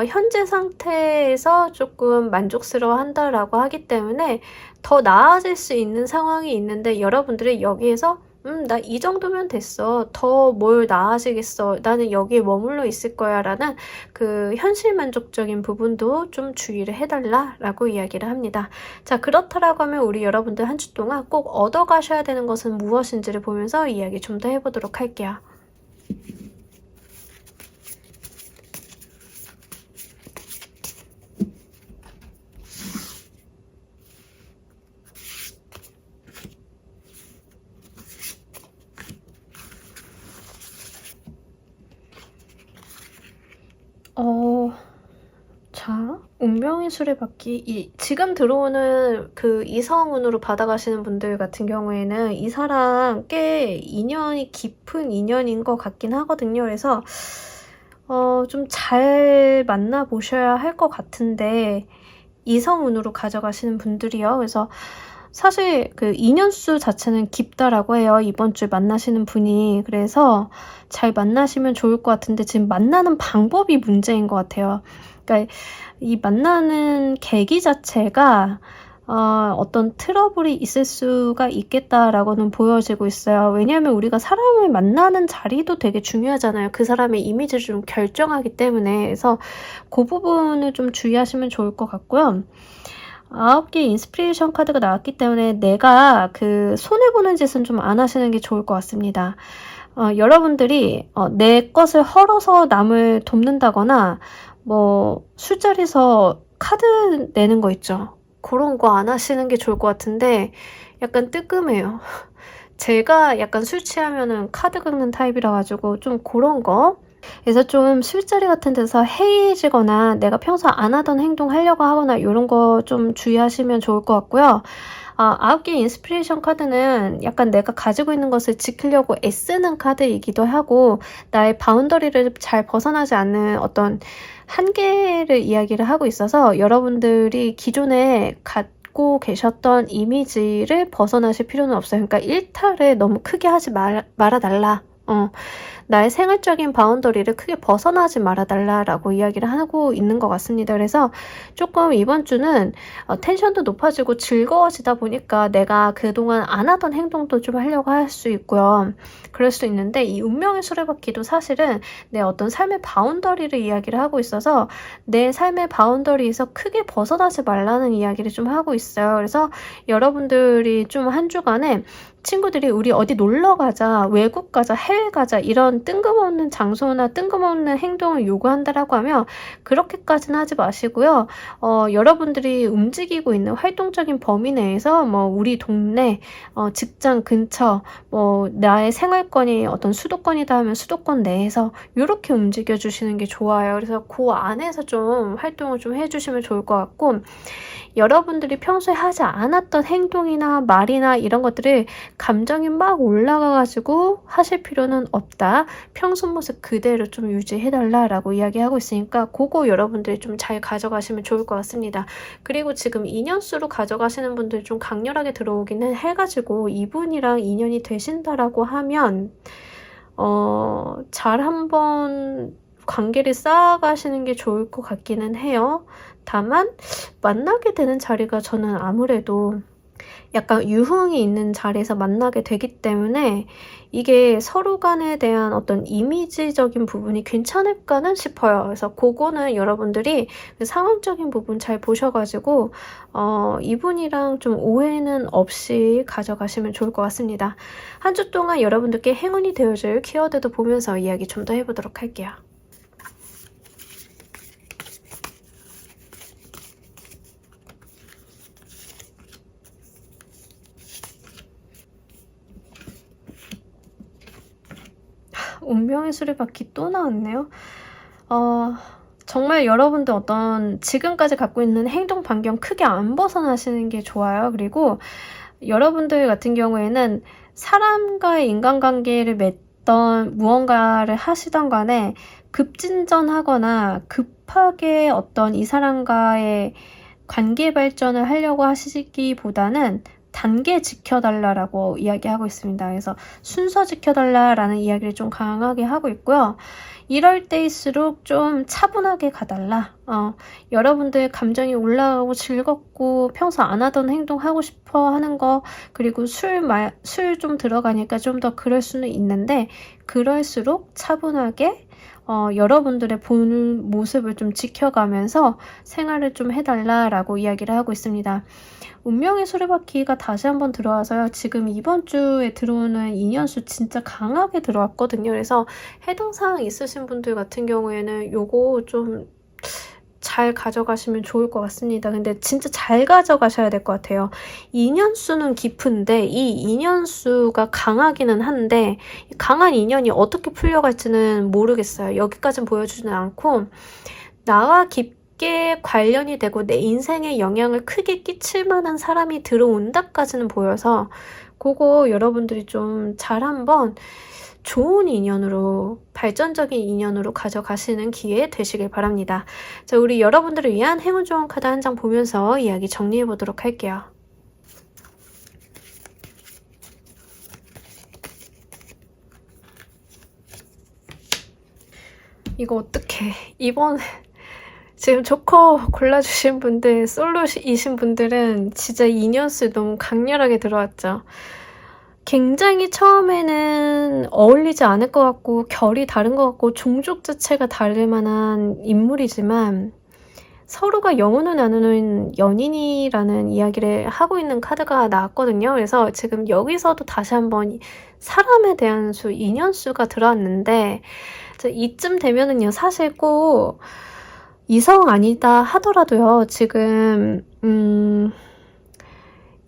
현재 상태에서 조금 만족스러워 한다라고 하기 때문에 더 나아질 수 있는 상황이 있는데 여러분들이 여기에서 나 이 정도면 됐어. 더 뭘 나아지겠어. 나는 여기에 머물러 있을 거야. 라는 그 현실 만족적인 부분도 좀 주의를 해달라라고 이야기를 합니다. 자, 그렇다라고 하면 우리 여러분들 한 주 동안 꼭 얻어가셔야 되는 것은 무엇인지를 보면서 이야기 좀 더 해보도록 할게요. 자, 운명의 수레바퀴. 지금 들어오는 그 이성운으로 받아가시는 분들 같은 경우에는 이 사람 꽤 인연이 깊은 인연인 것 같긴 하거든요. 그래서 좀 잘 만나보셔야 할 것 같은데 이성운으로 가져가시는 분들이요. 그래서 사실 그 인연수 자체는 깊다라고 해요. 이번 주에 만나시는 분이. 그래서 잘 만나시면 좋을 것 같은데 지금 만나는 방법이 문제인 것 같아요. 그러니까 이 만나는 계기 자체가 어떤 트러블이 있을 수가 있겠다라고는 보여지고 있어요. 왜냐하면 우리가 사람을 만나는 자리도 되게 중요하잖아요. 그 사람의 이미지를 좀 결정하기 때문에. 그래서 그 부분을 좀 주의하시면 좋을 것 같고요. 9개 인스피레이션 카드가 나왔기 때문에 내가 그 손해보는 짓은 좀 안 하시는 게 좋을 것 같습니다. 여러분들이 내 것을 헐어서 남을 돕는다거나 뭐 술자리에서 카드 내는 거 있죠. 그런 거 안 하시는 게 좋을 것 같은데 약간 뜨끔해요. 제가 약간 술 취하면은 카드 긁는 타입이라 가지고 좀 그런 거. 그래서 좀 술자리 같은 데서 해이해지거나 내가 평소 안 하던 행동 하려고 하거나 이런 거 좀 주의하시면 좋을 것 같고요. 9개 인스피레이션 카드는 약간 내가 가지고 있는 것을 지키려고 애쓰는 카드이기도 하고 나의 바운더리를 잘 벗어나지 않는 어떤 한계를 이야기를 하고 있어서 여러분들이 기존에 갖고 계셨던 이미지를 벗어나실 필요는 없어요. 그러니까 일탈을 너무 크게 하지 말아달라. 나의 생활적인 바운더리를 크게 벗어나지 말아달라라고 이야기를 하고 있는 것 같습니다. 그래서 조금 이번 주는 텐션도 높아지고 즐거워지다 보니까 내가 그동안 안 하던 행동도 좀 하려고 할 수 있고요. 그럴 수 있는데 이 운명의 수레바퀴도 사실은 내 어떤 삶의 바운더리를 이야기를 하고 있어서 내 삶의 바운더리에서 크게 벗어나지 말라는 이야기를 좀 하고 있어요. 그래서 여러분들이 좀 한 주간에 친구들이 우리 어디 놀러 가자, 외국 가자, 해외 가자 이런 뜬금없는 장소나 뜬금없는 행동을 요구한다라고 하면 그렇게까지는 하지 마시고요. 여러분들이 움직이고 있는 활동적인 범위 내에서 뭐 우리 동네, 직장 근처, 뭐 나의 생활권이 어떤 수도권이다 하면 수도권 내에서 이렇게 움직여 주시는 게 좋아요. 그래서 그 안에서 좀 활동을 좀 해주시면 좋을 것 같고 여러분들이 평소에 하지 않았던 행동이나 말이나 이런 것들을 감정이 막 올라가가지고 하실 필요는 없다. 평소 모습 그대로 좀 유지해달라라고 이야기하고 있으니까 그거 여러분들이 좀 잘 가져가시면 좋을 것 같습니다. 그리고 지금 인연수로 가져가시는 분들 좀 강렬하게 들어오기는 해가지고 이분이랑 인연이 되신다라고 하면 잘 한번 관계를 쌓아가시는 게 좋을 것 같기는 해요. 다만 만나게 되는 자리가 저는 아무래도 약간 유흥이 있는 자리에서 만나게 되기 때문에 이게 서로 간에 대한 어떤 이미지적인 부분이 괜찮을까는 싶어요. 그래서 그거는 여러분들이 그 상황적인 부분 잘 보셔가지고 이분이랑 좀 오해는 없이 가져가시면 좋을 것 같습니다. 한 주 동안 여러분들께 행운이 되어줄 키워드도 보면서 이야기 좀 더 해보도록 할게요. 운명의 수레바퀴 또 나왔네요. 정말 여러분들 어떤 지금까지 갖고 있는 행동 반경 크게 안 벗어나시는 게 좋아요. 그리고 여러분들 같은 경우에는 사람과의 인간관계를 맺던 무언가를 하시던 간에 급진전하거나 급하게 어떤 이 사람과의 관계 발전을 하려고 하시기보다는 단계 지켜달라라고 이야기하고 있습니다. 그래서 순서 지켜달라라는 이야기를 좀 강하게 하고 있고요. 이럴 때일수록 좀 차분하게 가달라. 여러분들 감정이 올라가고 즐겁고 평소 안 하던 행동 하고 싶어 하는 거, 그리고 술 좀 들어가니까 좀 더 그럴 수는 있는데, 그럴수록 차분하게 여러분들의 본 모습을 좀 지켜가면서 생활을 좀 해달라라고 이야기를 하고 있습니다. 운명의 수레바퀴가 다시 한번 들어와서요. 지금 이번 주에 들어오는 인연수 진짜 강하게 들어왔거든요. 그래서 해당 사항 있으신 분들 같은 경우에는 요거 좀 잘 가져가시면 좋을 것 같습니다. 근데 진짜 잘 가져가셔야 될 것 같아요. 인연수는 깊은데 이 인연수가 강하기는 한데 강한 인연이 어떻게 풀려갈지는 모르겠어요. 여기까지는 보여주지는 않고 나와 깊게 관련이 되고 내 인생에 영향을 크게 끼칠 만한 사람이 들어온다까지는 보여서 그거 여러분들이 좀 잘 한번 좋은 인연으로, 발전적인 인연으로 가져가시는 기회 되시길 바랍니다. 자, 우리 여러분들을 위한 행운 좋은 카드 한 장 보면서 이야기 정리해 보도록 할게요. 이거 어떡해. 이번 지금 조커 골라주신 분들, 솔로이신 분들은 진짜 인연수 너무 강렬하게 들어왔죠. 굉장히 처음에는 어울리지 않을 것 같고 결이 다른 것 같고 종족 자체가 다를 만한 인물이지만 서로가 영혼을 나누는 연인이라는 이야기를 하고 있는 카드가 나왔거든요. 그래서 지금 여기서도 다시 한번 사람에 대한 수, 인연수가 들어왔는데 이쯤 되면은요, 사실 꼭 이성 아니다 하더라도요, 지금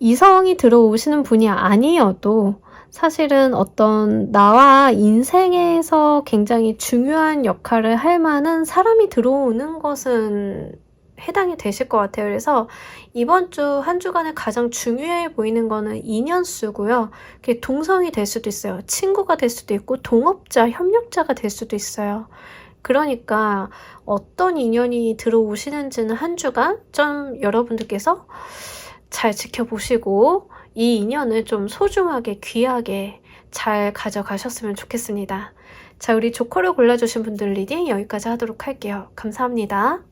이성이 들어오시는 분이 아니어도 사실은 어떤 나와 인생에서 굉장히 중요한 역할을 할 만한 사람이 들어오는 것은 해당이 되실 것 같아요. 그래서 이번 주 한 주간에 가장 중요해 보이는 거는 인연수고요. 그게 동성이 될 수도 있어요. 친구가 될 수도 있고 동업자, 협력자가 될 수도 있어요. 그러니까 어떤 인연이 들어오시는지는 한 주간 좀 여러분들께서 잘 지켜보시고 이 인연을 좀 소중하게 귀하게 잘 가져가셨으면 좋겠습니다. 자, 우리 조커를 골라주신 분들 리딩 여기까지 하도록 할게요. 감사합니다.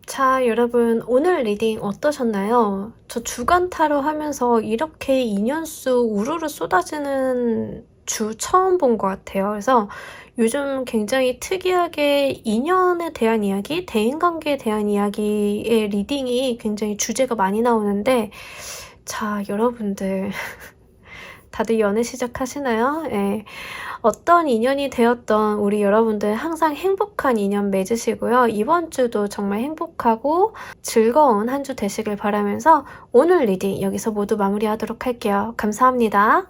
자, 여러분 오늘 리딩 어떠셨나요? 저 주간 타로 하면서 이렇게 인연수 우르르 쏟아지는 주 처음 본 것 같아요. 그래서 요즘 굉장히 특이하게 인연에 대한 이야기, 대인관계에 대한 이야기의 리딩이 굉장히 주제가 많이 나오는데, 자, 여러분들 다들 연애 시작하시나요? 네. 어떤 인연이 되었던 우리 여러분들 항상 행복한 인연 맺으시고요. 이번 주도 정말 행복하고 즐거운 한 주 되시길 바라면서 오늘 리딩 여기서 모두 마무리하도록 할게요. 감사합니다.